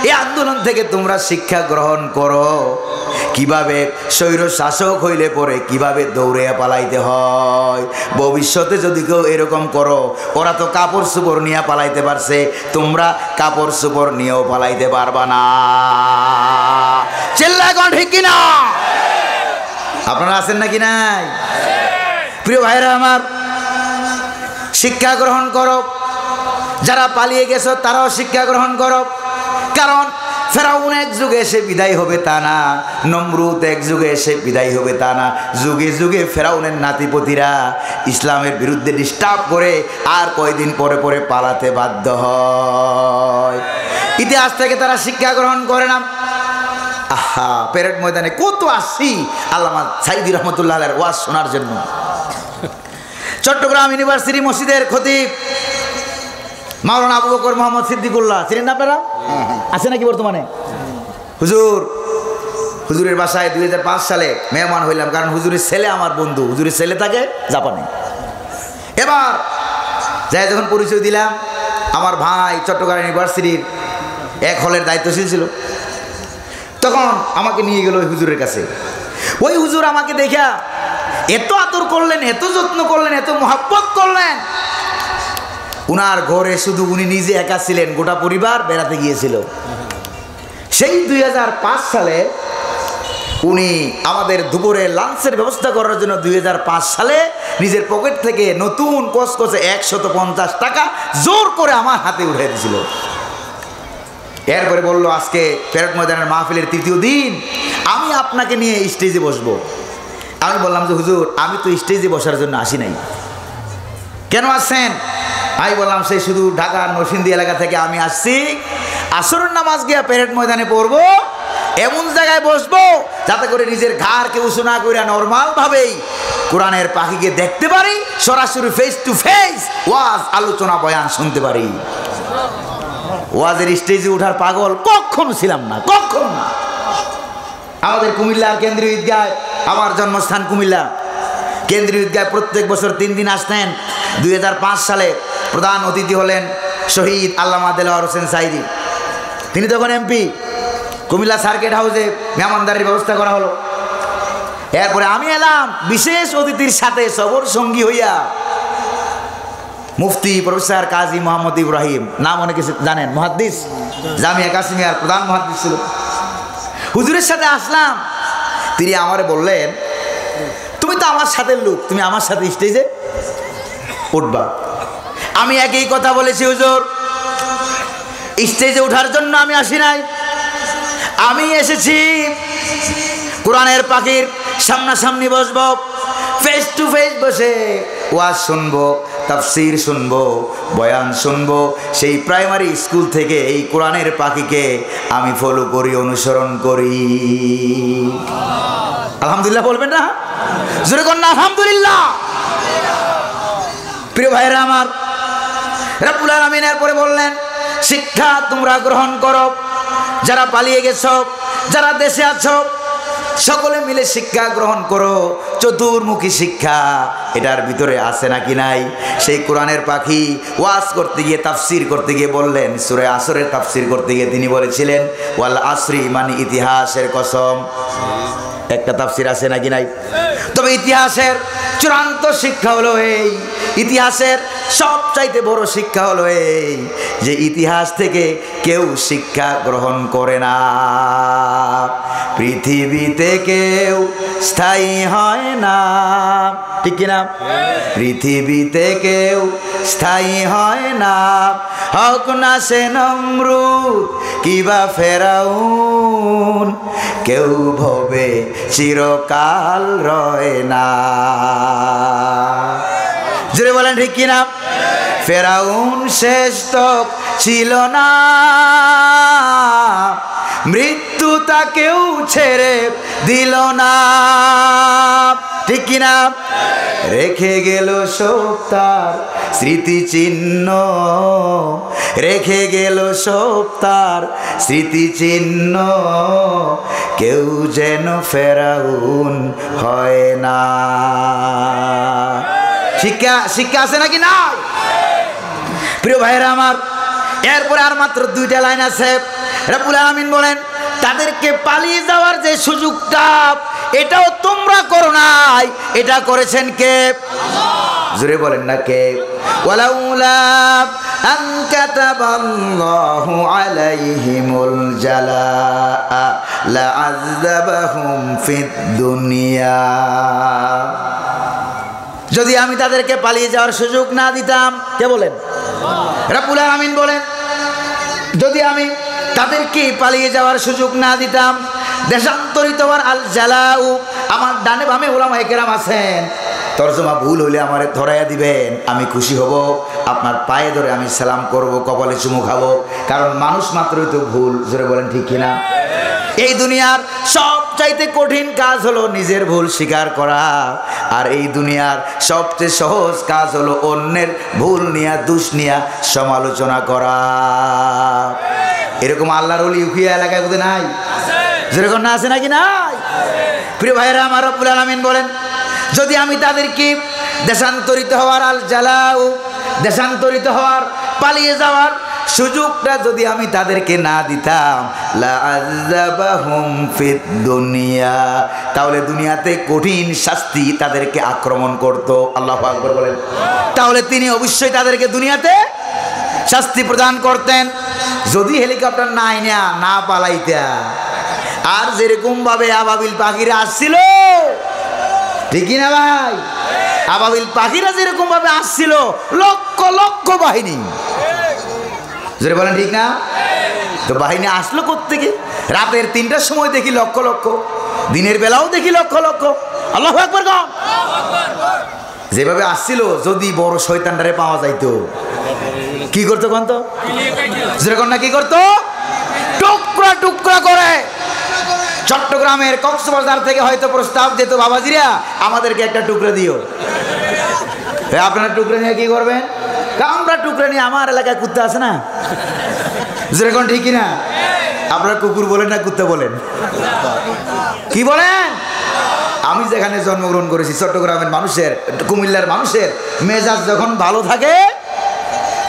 এই আন্দোলন থেকে তোমরা শিক্ষা গ্রহণ করো। কিভাবে স্বৈর শাসক হইলে পরে কিভাবে দৌড়ে পালাইতে হয়। ভবিষ্যতে যদি কেউ এরকম করো, ওরা তো কাপড় চোপড় নিয়ে পালাইতে পারছে, তোমরা কাপড় চোপড় নিয়েও পালাইতে পারবা না। চিল্লা কোন ঠিক কিনা? আপনারা আছেন নাকি নাই? প্রিয় ভাইরা আমার, শিক্ষা গ্রহণ করো। যারা পালিয়ে গেছো তারাও শিক্ষা গ্রহণ করো। কারণ ফেরাউন এক যুগে এসে বিদায় হবে তা না, নমরুদ এক যুগে এসে বিদায় হবে তা না। যুগে যুগে ফেরাউনের নাতিপতিরা ইসলামের বিরুদ্ধে ডিস্টার্ব করে আর কয়দিন পরে পরে পালাতে বাধ্য হয়। ইতিহাস থেকে তারা শিক্ষা গ্রহণ করে না। আহা, প্যারেড ময়দানে কত আসি আল্লামা সাইদি রহমতুল্লাহ আলাইহির ওয়াজ শোনার জন্য। চট্টগ্রাম ইউনিভার্সিটি মসজিদের খতিব মাওলানা আবু বকর মোহাম্মদ সিদ্দিকুল্লাহ, চিনেন না আপনারা? আছে নাকি বর্তমানে? হুজুরের বাসায় 2005 সালে মেহমান হইলাম, কারণ হুজুরের ছেলে আমার বন্ধু, হুজুরের ছেলে থাকে জাপানে। এবার যাই যখন পরিচয় দিলাম, আমার ভাই চট্টগ্রাম ইউনিভার্সিটির এক হলের দায়িত্বশীল ছিল। তখন আমাকে নিয়ে গেল ওই হুজুরের কাছে। ওই হুজুর আমাকে দেখা এত আদর করলেন, এত যত্ন করলেন, এত মহব্বত করলেন। উনার ঘরে শুধু উনি নিজে একা ছিলেন, গোটা পরিবার বেড়াতে গিয়েছিল। সেই 2005 সালে উনি আমাদের দুপুরে লাঞ্চের ব্যবস্থা করার জন্য 2005 সালে নিজের পকেট থেকে নতুন কসকসে 150 টাকা জোর করে আমার হাতে উঠিয়ে দিয়েছিল। এরপরে বলল, আজকে প্যারেড ময়দানের মাহফিলের তৃতীয় দিন, আমি আপনাকে নিয়ে স্টেজে বসবো। আমি বললাম যে হুজুর, আমি তো স্টেজে বসার জন্য আসি নাই। কেন আসছেন? আমি বললাম, সেই শুধু ঢাকার নরসিংদী এলাকা থেকে আমি আসছি, আসরের নামাজ গিয়া প্যারেড ময়দানে পড়বো, এমন জায়গায় বসবো যাতে করে নিজের ঘাড়কে উঁচু না করে নর্মাল ভাবেই কোরআনের পাখিকে দেখতে পারি, সরাসরি ফেস টু ফেস ওয়াজ আলোচনা বয়ান শুনতে পারি। ওয়াজের স্টেজে ওঠার পাগল কখনো ছিলাম না, কখনো না। আমাদের কুমিল্লার কেন্দ্রীয় ঈদগায়, আমার জন্মস্থান কুমিল্লা, কেন্দ্রীয় ঈদগায় প্রত্যেক বছর 3 দিন আসতেন। 2005 সালে প্রধান অতিথি হলেন শহীদ আল্লামা দেলোয়ার হোসেন সাইদি। তিনি তখন এমপি। কুমিল্লা সার্কিট হাউসে মেহমানদারির ব্যবস্থা করা হলো। এরপরে আমি এলাম বিশেষ অতিথির সাথে সবর সঙ্গী হইয়া। মুফতি প্রফেসর কাজী মোহাম্মদ ইব্রাহিম, নাম অনেকে জানেন, মুহাদ্দিস, জামিয়া কাসিমিয়ার প্রধান মুহাদ্দিস ছিল। হুজুরের সাথে আসলাম। তিনি আমারে বললেন, তুমি তো আমার সাথে লোক, তুমি আমার সাথে স্টেজে উঠবা। আমি একই কথা বলেছি, হুজুর, স্টেজে ওঠার জন্য আমি আসি নাই, আমি এসেছি কোরআনের পাখির সামনাসামনি বসবো, ফেস টু ফেস বসে ওয়াজ শুনবো, তাফসীর শুনবো, বয়ান শুনবো। সেই প্রাইমারি স্কুল থেকে এই কোরআনের পাখিকে আমি ফলো করি, অনুসরণ করি। আলহামদুলিল্লাহ বলবেন না? জোরে কর না আলহামদুলিল্লাহ। প্রিয় ভাইরা আমার, রব্বুল আলামিন এরপরে বললেন, শিক্ষা তোমরা গ্রহণ করো, যারা পালিয়ে গেছো, যারা দেশে আছো, সকলে মিলে শিক্ষা গ্রহণ করো। চতুর্মুখী শিক্ষা এটার ভিতরে আছে নাকি নাই? সেই কোরআনের পাখি ওয়াজ করতে গিয়ে, তাফসির করতে গিয়ে বললেন, সূরা আসরের তাফসির করতে গিয়ে তিনি বলেছিলেন, ওয়াল আসরি, মানে ইতিহাসের কসম। একটা তাফসির আছে নাকি নাই? তবে ইতিহাসের চূড়ান্ত শিক্ষা হলো এই, ইতিহাসের সবচাইতে বড় শিক্ষা হলো এই যে ইতিহাস থেকে কেউ শিক্ষা গ্রহণ করে না। পৃথিবীতে কেউ স্থায়ী হয় না, ঠিক কিনা? পৃথিবীতে কেউ স্থায়ী হয় না, হোক না সে নমরুদ কিবা ফেরাউন, কেউ ভবে চিরকাল রয় না। জোরে বলেন ঠিক কিনা? ফেরাউন শেষ তক ছিল না, মৃত্যু তাকেও ছেড়ে দিল না, ঠিক কিনা? রেখে গেল সব তার স্মৃতিচিহ্ন, রেখে গেল সব তার স্মৃতিচিহ্ন, কেউ যেন ফেরাউন হয় না। শিক্ষা, শিক্ষা আছে নাকি না? প্রিয় ভাইরা আমার, এরপরে আর মাত্র 2টা লাইন আছে। রব্বুল আলামিন বলেন, তাদেরকে পালিয়ে যাওয়ার যে সুযোগটা, এটাও তোমরা করো নাই, এটা করেছেন কে? জোরে বলেন না কে? ওয়ালাউলা আন কাতাবাল্লাহু আলাইহিমুল জালাআ লাআযাবাহুম ফিদ দুনিয়া। যদি আমি তাদেরকে পালিয়ে যাওয়ার সুযোগ না দিতাম, কে বলেন? রব্বুল আলামিন বলেন, যদি আমি তাদেরকে পালিয়ে যাওয়ার সুযোগ না দিতাম, দেশান্তরিত হওয়ার আল জালাউ, আমার ডানে বামে উলামায়ে কেরাম আছেন, তরজমা ভুল হইলে আমারে ধরাইয়া দিবেন, আমি খুশি হব, আপনার পায়ে ধরে আমি সালাম করব, কপালে চুমু খাবো, কারণ মানুষ মাত্রই তো ভুল। জোরে বলেন ঠিক কিনা? এই দুনিয়ার সবচাইতে কঠিন কাজ হলো নিজের ভুল স্বীকার করা, আর এই দুনিয়ার সবচেয়ে সহজ কাজ হলো অন্যের ভুল নিয়া, দোষ নিয়া সমালোচনা করা। এরকম আল্লাহর ওলি উখিয়া এলাকায় বোধ নাই? যেরকম না আছে নাকি নাই? প্রিয় ভাইরা আমার, রব্বুল আলামিন বলেন, যদি আমি তাদেরকে দেশান্তরিত হওয়ার আল জালাউ, দেশান্তরিত হওয়ার, পালিয়ে যাওয়ার সুযোগটা যদি আমি তাদেরকে না দিতাম, লাআযাবাহুম ফিদ দুনিয়া, তাহলে দুনিয়াতে কঠিন শাস্তি তাদেরকে আক্রমণ করত। আল্লাহু আকবার বলেন। তাহলে তিনি অবশ্যই তাদেরকে দুনিয়াতে শাস্তি প্রদান করতেন যদি হেলিকপ্টার না পালাইতা। আর যেরকম ভাবে আবাবিল পাখিরা আসছিল, ঠিক না ভাই? আবাবিল পাখিরা যেরকম ভাবে আসছিল, লক্ষ লক্ষ বাহিনী, জোরে বলেন ঠিক না? তো বাহিনী আসলো কোত্থেকে? রাতের 3টার সময় দেখি লক্ষ লক্ষ, দিনের বেলাও দেখি লক্ষ লক্ষ। আল্লাহু আকবার। যেভাবে আসছিল, যদি বড় শয়তানটারে পাওয়া যাইতো, কি করতো কোন তো? জোরে কোন না, কি করতো? টুকরা টুকরা করে। চট্টগ্রামের কক্সবাজার থেকে হয়তো প্রস্তাব যেত, বাবাজিরা আমাদেরকে একটা টুকরা দিও। আপনারা টুকরা নিয়ে কি করবেন? আমরা টুকরা নিয়ে, আমার এলাকায় কুত্তা আছে না, যেরকম ঠিকই না? আপনারা কুকুর বলেন না কুত্তা বলেন? কি বলেন? আমি যেখানে জন্মগ্রহণ করেছি, চট্টগ্রামের মানুষের, কুমিল্লার মানুষের মেজাজ যখন ভালো থাকে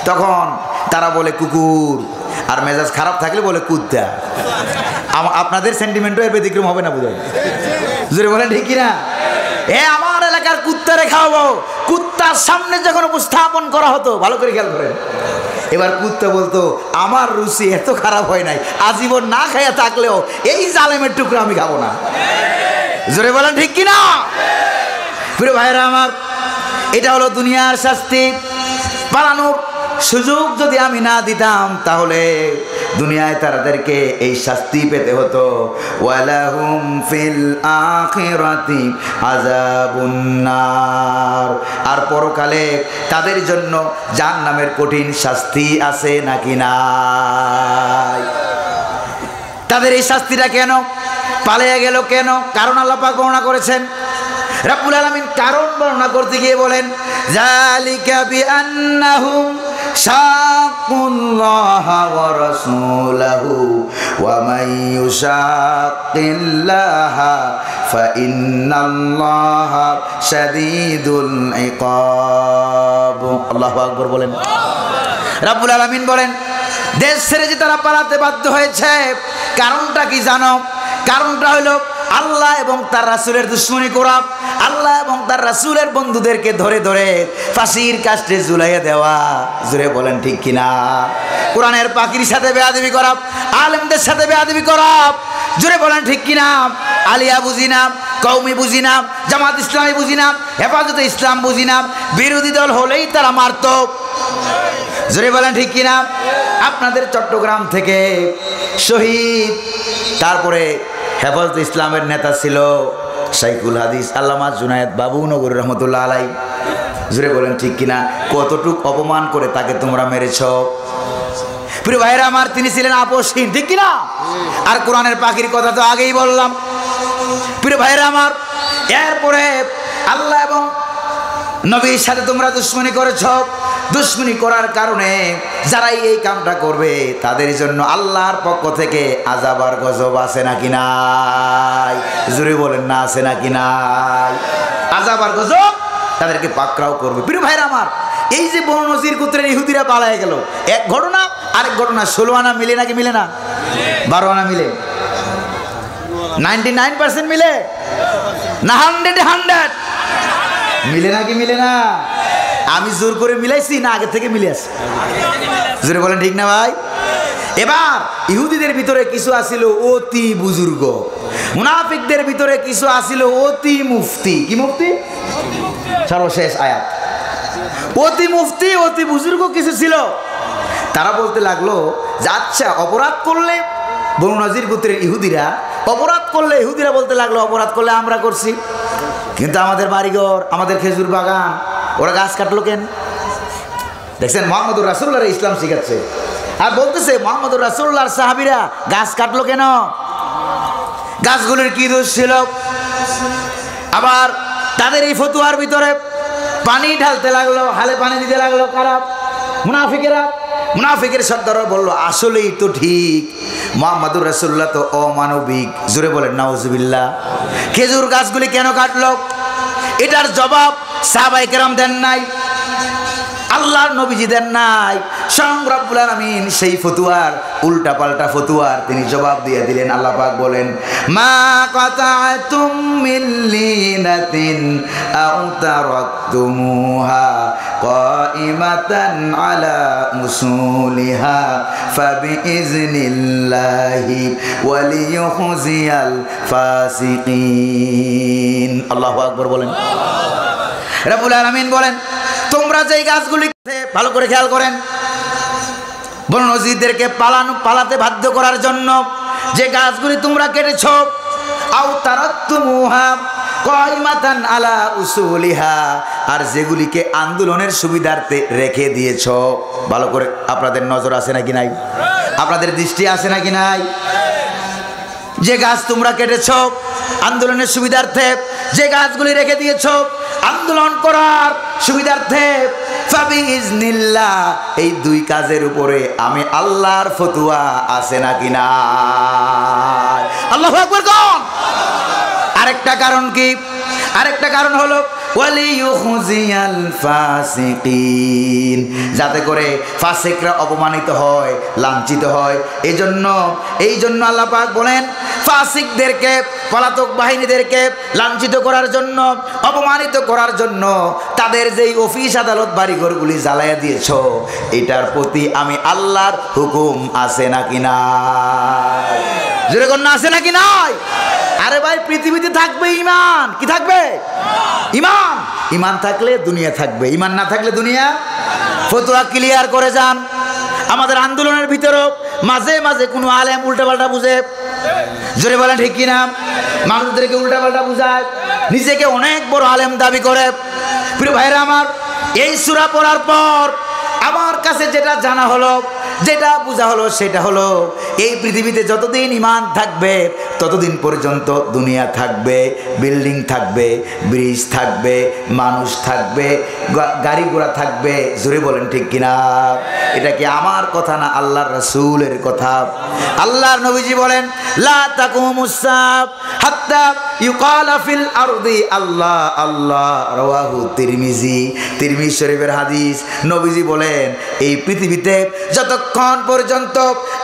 তখন তারা বলে কুকুর, আর মেজাজ খারাপ থাকলে বলে কুত্তা। আপনাদের সেন্টিমেন্টও এর ব্যতিক্রম হবে না, বুঝলেন? জোরে বলেন ঠিক কিনা? আমার এলাকার কুত্তারে খাওয়াবো, কুত্তার সামনে যখন উপস্থাপন করা হতো, ভালো করে খেয়াল করেন, এবার কুত্তা বলতো আমার রুচি এত খারাপ হয় নাই, আজীবন না খাইয়া থাকলেও এই জালেমের টুকরো আমি খাবো না। জোরে বলেন ঠিক কিনা? প্রিয় ভাইরা আমার, এটা হলো দুনিয়ার শাস্তি। পালানোর সুযোগ যদি আমি না দিতাম, তাহলে দুনিয়ায় তাদেরকে এই শাস্তি পেতে হতো। ওয়ালাহুম ফিল আখিরাতি আযাবুন নার, আর পরকালে তাদের জন্য জাহান্নামের কঠিন শাস্তি আছে নাকি নাই? তাদের এই শাস্তিটা কেন? পালিয়ে গেল কেন? কারণ আল্লাহ পাক বর্ণনা করেছেন। রাব্বুল আলামিন কারণ বর্ণনা করতে গিয়ে বলেন, যালিকা বিআন্নাহুম শাকুল্লাহা ওয়া রাসূলাহু ওয়া মান ইউশাক্কিল্লাহা ফাইন্নাল্লাহা শাদীদুল ইকাব। আল্লাহু আকবার বলেন। রাব্বুল আলামিন বলেন, দেশ ছেড়ে যে তারা পালাতে বাধ্য হয়েছে, কারণটা কি জানো? কারণটা হলো আল্লাহ এবং তার রাসূলের দুশমনী করা, আল্লাহ এবং তার রাসূলের বন্ধুদেরকে ধরে ধরে ফাঁসির কাস্টে ঝুলাইয়া দেওয়া। জোরে বলেন ঠিক কিনা? কোরআনের পাখির সাথে বেয়াদবি করা, আলেমদের সাথে বেয়াদবি করা। জোরে বলেন ঠিক কিনা? আলিয়া বুঝি না, কওমি বুঝি না, জামাত ইসলামী বুঝি না, হেফাজতে ইসলাম বুঝি না, বিরোধী দল হলেই তারা মারত। জোরে বলেন ঠিক কিনা? আপনাদের চট্টগ্রাম থেকে শহীদ, তারপরে হেফাজতে ইসলামের নেতা ছিল শাইখুল হাদিস আল্লামা জুনায়েদ বাবু নগরী রহমতুল্লাহ আলাই। জোরে বলেন ঠিক কিনা? কতটুক অপমান করে তাকে তোমরা মেরেছ। প্রিয় ভাইরা আমার, তিনি ছিলেন আপসহীন, ঠিক কিনা? আর কোরআনের পাখির কথা তো আগেই বললাম। প্রিয় ভাইরা আমার, এরপরে আল্লাহ এবং নবীর সাথে তোমরা দুশমনী করেছ। দুশমনী করার কারণে যারাই এই কামটা করবে, তাদের জন্য আল্লাহর পক্ষ থেকে আযাব আর গজব আছে নাকি নাই? জোরে বলেন না, আছে নাকি নাই? আযাব আর গজব তাদেরকে পাকড়াও করবে। প্রিয় ভাইরা আমার, এই যে বনু নজির গোত্রের ইহুদিরা পালায় গেল, এক ঘটনা আরেক ঘটনা 16 আনা মিলে নাকি মিলে না? 12 আনা মিলে? 99% মিলে না? 100 মিলে নাকি মিলে না? আমি জোর করে মিলাইছি না আগে থেকে মিলে আছে? জোরে বলেন ঠিক না ভাই? এবার ইহুদিদের ভিতরে কিছু আছিল অতি বুজুর্গ, মুনাফিকদের ভিতরে কিছু আছিল অতি মুফতি। কি মুফতি? সর্বশেষ আয়াত। অতি মুফতি, অতি বুজুর্গ কিছু ছিল। তারা বলতে লাগলো যে আচ্ছা, অপরাধ করলে বনু নজির গোত্রের ইহুদিরা অপরাধ করলে, ইহুদিরা বলতে লাগলো অপরাধ করলে আমরা করছি, কিন্তু আমাদের বাড়িঘর, আমাদের খেজুর বাগান, ওরা গাছ কাটলো কেন? দেখছেন, মুহাম্মদুর রাসূলুল্লাহ ইসলাম শিখাচ্ছে, আর বলতেছে মুহাম্মদুর রাসূলুল্লাহর সাহাবীরা গাছ কাটলো কেন? গাছগুলির কি দোষ ছিল? আবার তাদের এই ফতুয়ার ভিতরে পানি ঢালতে লাগলো, হালে পানি দিতে লাগলো কারা? মুনাফিকেরা। মুনাফিকের সর্দাররা বলল, আসলেই তো ঠিক, মুহাম্মদুর রাসূলুল্লাহ তো অমানবিক। জোরে বলেন নাউজুবিল্লাহ। খেজুর গাছগুলি কেন কাটলো? এটার জবাব সাহাবায়ে কেরাম দেন নাই, আল্লাহর নবীজি দেন নাই, স্বয়ং রব্বুল আলামিন সেই ফতুয়ার উল্টা পাল্টা ফতুয়ার তিনি জবাব দিয়ে দিলেন। আল্লাহ পাক বলেন, মা কাতাতুম মিন লিনাতিন আও তারাকতুমুহা কাইমাতান আলা উসুলিহা ফাবিইজনিল্লাহি ওয়ালিয়ুখজিয়াল ফাসিকিন। আল্লাহু আকবার বলেন। রব্বুল আলামিন বলেন, তোমরা যেই গাছগুলি, ভালো করে খেয়াল করেন, বনু নজিরদেরকে পালাতে বাধ্য করার জন্য যে গাছগুলি তোমরা কেটেছো, আও তারাকতুমুহা কাইমাতান আলা উসুলিহা, আর যেগুলিকে আন্দোলনের সুবিধার্থে রেখে দিয়েছো, ভালো করে আপনাদের নজর আছে নাকি নাই, আপনাদের দৃষ্টি আছে নাকি নাই? যে গাছ তোমরা কেটেছো আন্দোলনের সুবিধার্থে, যে গাছগুলি রেখে দিয়েছো আন্দোলন করার সুবিধার্থে, ফাবিইজনিল্লাহ, এই দুই কাজের উপরে আমি আল্লাহর ফতুয়া আছে নাকি না? আল্লাহু আকবার কোন? আরেকটা কারণ কি? আরেকটা কারণ হলো ওয়ালিয়ুখজিয়াল ফাসিকিন, যাতে করে ফাসিকরা অপমানিত হয়, লাঞ্ছিত হয়। এই জন্য আল্লাহ পাক বলেন, ফাসিকদেরকে, পলাতক বাহিনীদেরকে লাঞ্ছিত করার জন্য, অপমানিত করার জন্য তাদের যেই অফিস আদালত বাড়িঘরগুলি জ্বালাইয়া দিয়েছ, এটার প্রতি আমি আল্লাহর হুকুম আছে নাকি নাই? জোরে কোন আছে নাকি নাই? আরে ভাই, পৃথিবীতে থাকবে ঈমান, কি থাকবে? ঈমান। ঈমান থাকলে দুনিয়া থাকবে, ঈমান না থাকলে দুনিয়া। ফতোয়া ক্লিয়ার করে যান। আমাদের আন্দোলনের ভিতরেও মাঝে মাঝে কোনো আলেম উল্টাপাল্টা বুঝে, জোরে বলেন ঠিক কিনা, মানুষদেরকে উল্টাপাল্টা বুঝায়, নিজেকে অনেক বড় আলেম দাবি করে। প্রিয় ভাইরা আমার, এই সূরা পড়ার পর আমার কাছে যেটা জানা হলো, যেটা বোঝা হলো, সেটা হলো এই পৃথিবীতে যতদিন ঈমান থাকবে ততদিন পর্যন্ত দুনিয়া থাকবে, বিল্ডিং থাকবে, ব্রিজ থাকবে, মানুষ থাকবে, গাড়ি ঘোড়া থাকবে। জোরে বলেন ঠিক কিনা? এটা কি আমার কথা না আল্লাহর রাসূলের কথা? আল্লাহর নবীজি বলেন, লা তাকুমুস সাআহ হাত্তা ইউকালা ফিল আরদি আল্লাহ আল্লাহ, রাওয়াহু তিরমিজি। তিরমিজি শরীফের হাদিস। নবীজি বলেন, এই পৃথিবীতে যতক্ষণ পর্যন্ত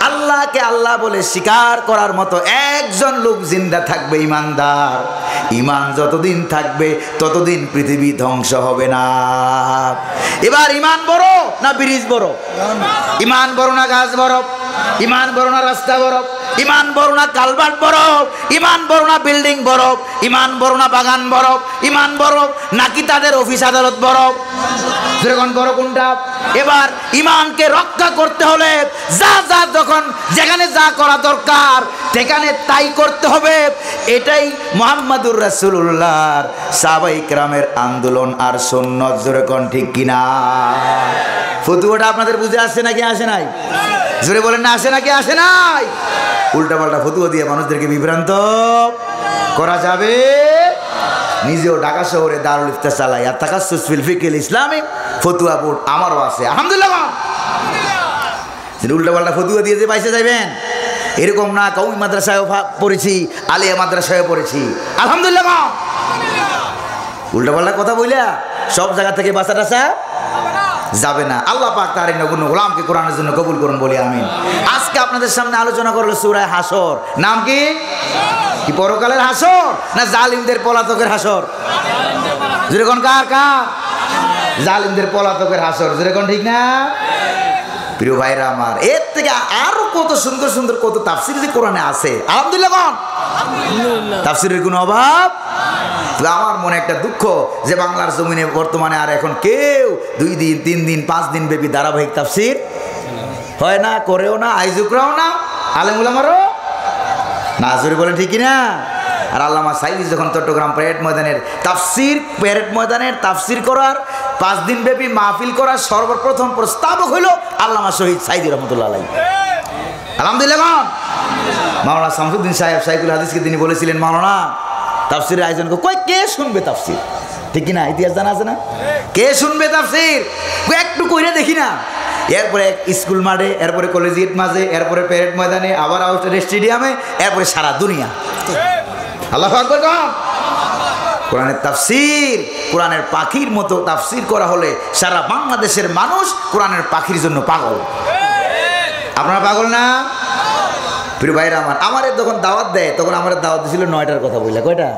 আল্লাহকে আল্লাহ বলে স্বীকার করার মতো একজন লোক জিন্দা থাকবে, ইমানদার, ইমান যতদিন থাকবে ততদিন পৃথিবী ধ্বংস হবে না। এবার ইমান বড় না ব্রিজ বড়? ইমান বড় না গাছ বড়? ইমান বড় না রাস্তা বড়? ইমান বড় না কালভার্ট বড়? ইমান বড় না বিল্ডিং বড়? ইমান বড় না বাগান বড়? ইমান বড় নাকি তাদের অফিস আদালত বড়? যেরকম বড় কোনটা? এবার ইমানকে রক্ষা করতে হলে যখন যেখানে যা করা দরকার সেখানে তাই করতে হবে। এটাই মুহাম্মাদুর রাসূলুল্লাহর সাহাবায়ে কেরামের আন্দোলন আর সুন্নাত। যেরকম ঠিক কিনা? ফতুয়াটা আপনাদের বুঝে আসছে নাকি আসে নাই? জোরে বলেন না, আসে নাকি আসে নাই? উল্টাপাল্টা ফতুয়া দিয়ে মানুষদেরকে বিভ্রান্ত করা যাবে? নিজেও ঢাকা শহরে দারুল ইফতা চালাই, আর তাকাসসুস ফিল ফিকহিল ইসলামি ফতুয়া বোর্ড আমারও আছে, আলহামদুলিল্লাহ। উল্টাপাল্টা ফতুয়া দিয়ে যে পয়সা যাবেন এরকম না। কওমি মাদ্রাসায়ও পড়েছি, আলিয়া মাদ্রাসায়ও পড়েছি, আলহামদুলিল্লাহ। উল্টাপাল্টা কথা বইলা সব জায়গা থেকে বাসা টাসা যাবে না। আল্লাহ পাক তার নগণ্য গোলামকে কোরআনের জন্য কবুল করুন বলি আমিন। আজকে আপনাদের সামনে আলোচনা করলো সূরা হাসর। নাম কি? কি পরকালের হাসর না জালিমদের পলাতকের হাসর? যেরকম কার কার? জালিমদের পলাতকের হাসর। যেরকম ঠিক না? প্রিয় ভাইরা আমার, এর থেকে আরো কত সুন্দর সুন্দর কত তাফসীর যে কোরআনে আছে, আলহামদুলিল্লাহ। তাফসীরের কোনো অভাব? আমার মনে একটা দুঃখ যে বাংলার জমিনে বর্তমানে আর এখন কেউ 2 দিন 3 দিন 5 দিন ব্যাপী ধারাবাহিক তাফসীর হয় না, করেও না, আয়োজকরাও না, আলেম উলামারও না। জোরে বলেন ঠিক কিনা? আর আল্লামা সাইদি যখন চট্টগ্রাম প্যারেড ময়দানের তাফসীর করার 5 দিন ব্যাপী মাহফিল করার সর্বপ্রথম প্রস্তাবক হইল আল্লামা শহীদ সাইদি রহমতুল্লাহ আলাইহি, আলহামদুলিল্লাহ। মাওলানা শামসুদ্দিন সাহেব শাইখুল হাদিসকে তিনি বলেছিলেন, মাওলানা তাফসীরের আয়োজন কই কে শুনবে তাফসীর? ঠিক কিনা? ইতিহাস জানা আছে না? কে শুনবে তাফসীর? একটু কইরা দেখি না। এরপরে স্কুল মাঠে, এরপরে কলেজিয়েট মাঝে, এরপরে প্যারেড ময়দানে, আবার আউটডোর স্টেডিয়ামে, এরপরে সারা দুনিয়া। আল্লাহু আকবার। কোরআনের তাফসীর কোরআনের পাখির মতো তাফসীর করা হলে সারা বাংলাদেশের মানুষ কোরআনের পাখির জন্য পাগল। আপনারা পাগল না? প্রিয় ভাইরা আমার যখন দাওয়াত দেয় তখন আমার দাওয়াত দিয়েছিল 9টার কথা বললে, কয়টা?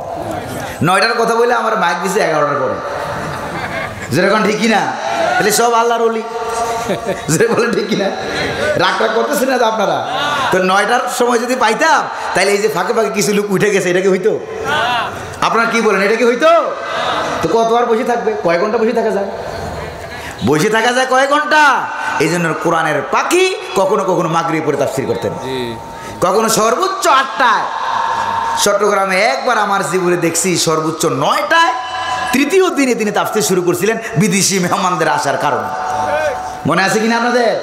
9টার কথা বললে আমার মাইক দিয়েছে 11টার পরে। যেরকম ঠিক কিনা? তাহলে সব আল্লাহর ওলি, যে বলেন ঠিক কিনা? রাগ করতেছেন না তো আপনারা? তো 9টার সময় যদি পাইতাম তাহলে এই যে ফাঁকে ফাঁকে কিছু লোক উঠে গেছে, এটা কি হইতো? আপনারা কি বলেন, এটা কি হইতো? তো কতবার বসে থাকবে? কয় ঘন্টা বসে থাকা যায়? বসে থাকা যায় কয় ঘন্টা? এই জন্য কোরআনের পাখি কখনো কখনো মাগরিব পরে তাফসীর করতেন, কখনো সর্বোচ্চ 8টায়। চট্টগ্রামে একবার আমার জীবনে দেখছি সর্বোচ্চ 9টায়। তৃতীয় দিনে তিনি তাফসীর শুরু করছিলেন বিদেশি মেহমানদের আসার কারণে। মনে আছে কিনা আপনাদের?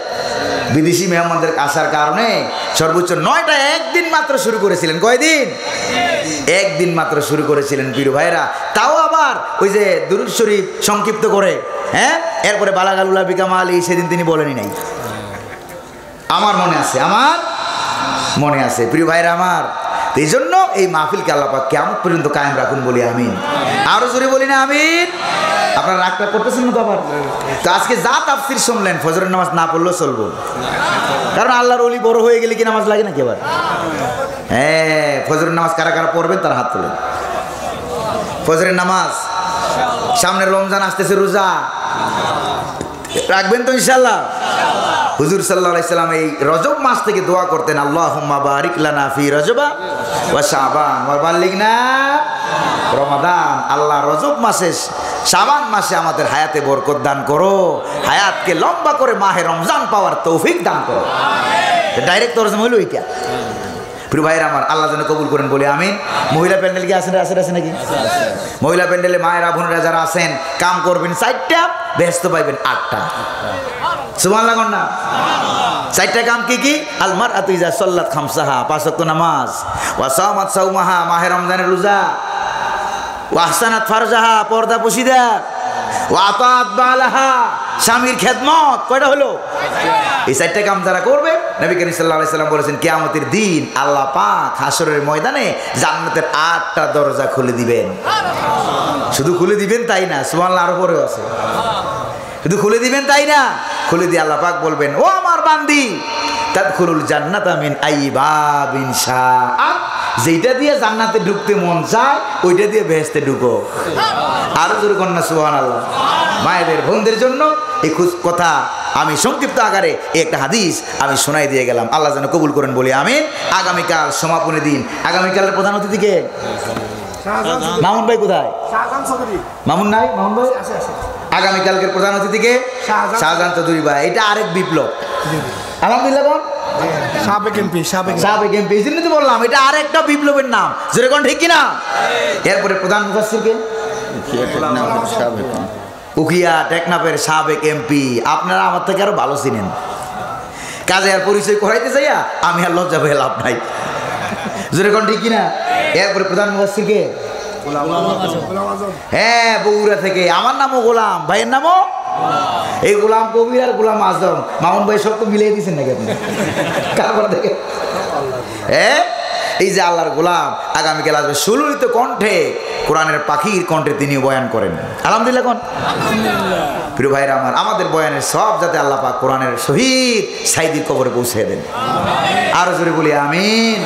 বিদেশি মেহমানদের আসার কারণে সর্বোচ্চ 9টায় একদিন মাত্র শুরু করেছিলেন। কয়দিন? একদিন মাত্র শুরু করেছিলেন প্রিয় ভাইরা। তাও আবার ওই যে দুরূদ শরীফ সংক্ষিপ্ত করে, হ্যাঁ, এরপরে বালাগালুলা বিকামালি সেদিন তিনি বলেনি নাই। আমার মনে আছে, আমার মনে আছে প্রিয় ভাইরা আমার। এই জন্য এই মাহফিলকে আল্লাহ পাক কিয়ামত পর্যন্ত কায়েম রাখুন বলি আমিন। আরো জোরে বলি না আমিন? আপনারা রাগটা করতেছেন না তো আবার? তো আজকে যা তাফসীর শুনলেন ফজরের নামাজ না পড়লেও চলবো, কারণ আল্লাহর ওলি বড় হয়ে গেলে কি নামাজ লাগে নাকি আবার? হ্যাঁ, ফজরের নামাজ কারা কারা পড়বেন তার হাত তোলেন। ফজরের নামাজ সামনে রমজান আসতেছে, রোজা রাখবেন তো ইনশাআল্লাহ? হুজুর সাল্লাল্লাহু আলাইহি সাল্লাম এই রজব মাস থেকে দোয়া করতেন, আল্লাহুম্মা বারিক লানা ফি রজবা ওয়া শাবান ওয়া বাল্লিগনা রমাদান। আল্লাহ রজব মাসে শাবান মাসে আমাদের হায়াতে বরকত দান করো, হায়াতকে লম্বা করে মাহে রমজান পাওয়ার তৌফিক দান করো। ডাইরেক্ট তরজমা হলো এটা। প্রিয় ভাইয়ের আমার, আল্লাহ যেন কবুল করেন বলে আমিন। মহিলা প্যান্ডেল কি আছে নাকি? মহিলা প্যান্ডেলে মায়েরা বোনেরা যারা আছেন কাম করবেন 4টা, ব্যস্ত পাইবেন 8টা। সুবহানাল্লাহ না? 4টা কাম কি কি? আল মারআতু ইযা সাল্লাত খামসাহা, 5 ওয়াক্ত নামাজ, ওয়া সামাত সাওমাহা, মাহে রমজানের রোজা, ওয়া আহসানাত ফারজাহা, পর্দা পুশিদা, ওয়া আতাত বালাহা, স্বামীর খেদমত। কয়টা হলো? এই 4টা কাম যারা করবে, নবী করিম সাল্লাল্লাহু আলাইহি সাল্লাম বলেছেন কিয়ামতের দিন আল্লাহ পাক হাসরের ময়দানে জান্নাতের 8টা দরজা খুলে দিবেন। শুধু খুলে দিবেন তাই না, সুবহানাল্লাহ আরো পরেও আছে। শুধু খুলে দিবেন তাই না, খুলে দিয়ে আল্লাহ পাক বলবেন, ও আমার বান্দি তাদখুলুল জান্নাতা মিন আইয়িবাবিন শাআত, যেটা দিয়ে জান্নাতে ঢুকতে মন চায় ওইটা দিয়ে বেহেশতে ঢুকো। আরো জোরে কন্যা সুবহানাল্লাহ। মায়েদের বোনদের জন্য এই কথা আমি সংক্ষিপ্ত আকারে একটা হাদিস আমি শোনাই দিয়ে গেলাম। আল্লাহ যেন কবুল করেন বলি আমিন। আগামীকাল সমাপনী দিন। আগামীকালের প্রধান অতিথিকে মামুন ভাই কোথায়? মামুন নাই? মামুন ভাই আগামীকালকের প্রধান অতিথিকে শাহজাহান চৌধুরী ভাই। এটা আরেক বিপ্লব। আলহামদুলিল্লাহ। কোন? সাবেক এমপি। এই জন্য তো বললাম এটা আরেকটা বিপ্লবের নাম। যেরকম ঠিক কিনা? এরপরে প্রধান মুফাসসিরকে উকিয়া টেকনাফের সাবেক এমপি। আপনারা আমার থেকে আরো ভালো চিনেন। কাজে আর পরিচয় করাইতে চাইয়া আমি আর লজ্জা পেয়ে লাভ নাই। যেরকম ঠিক কিনা? এরপরে প্রধান মুফাসসিরকে, হ্যাঁ, বগুড়া থেকে। আমার নামও গোলাম, ভাইয়ের নামও এই গোলাম কবির আর গোলাম আজম। মামুন ভাই সব তো মিলিয়ে দিচ্ছেন নাকি আপনি? কারবার দেখে, হ্যাঁ, এই যে আল্লাহর গোলাম আগামীকাল আসবে সুললিত কণ্ঠে, কোরআনের পাখির কণ্ঠে তিনি বয়ান করেন। আলহামদুলিল্লাহ। কোন? প্রিয় ভাইরা আমার, আমাদের বয়ানের সব যাতে আল্লাহ পাক কোরআনের শহীদ সাইদির কবরে পৌঁছে দেন। আরো জোরে বলি আমিন,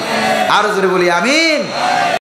আরো জোরে বলি আমিন।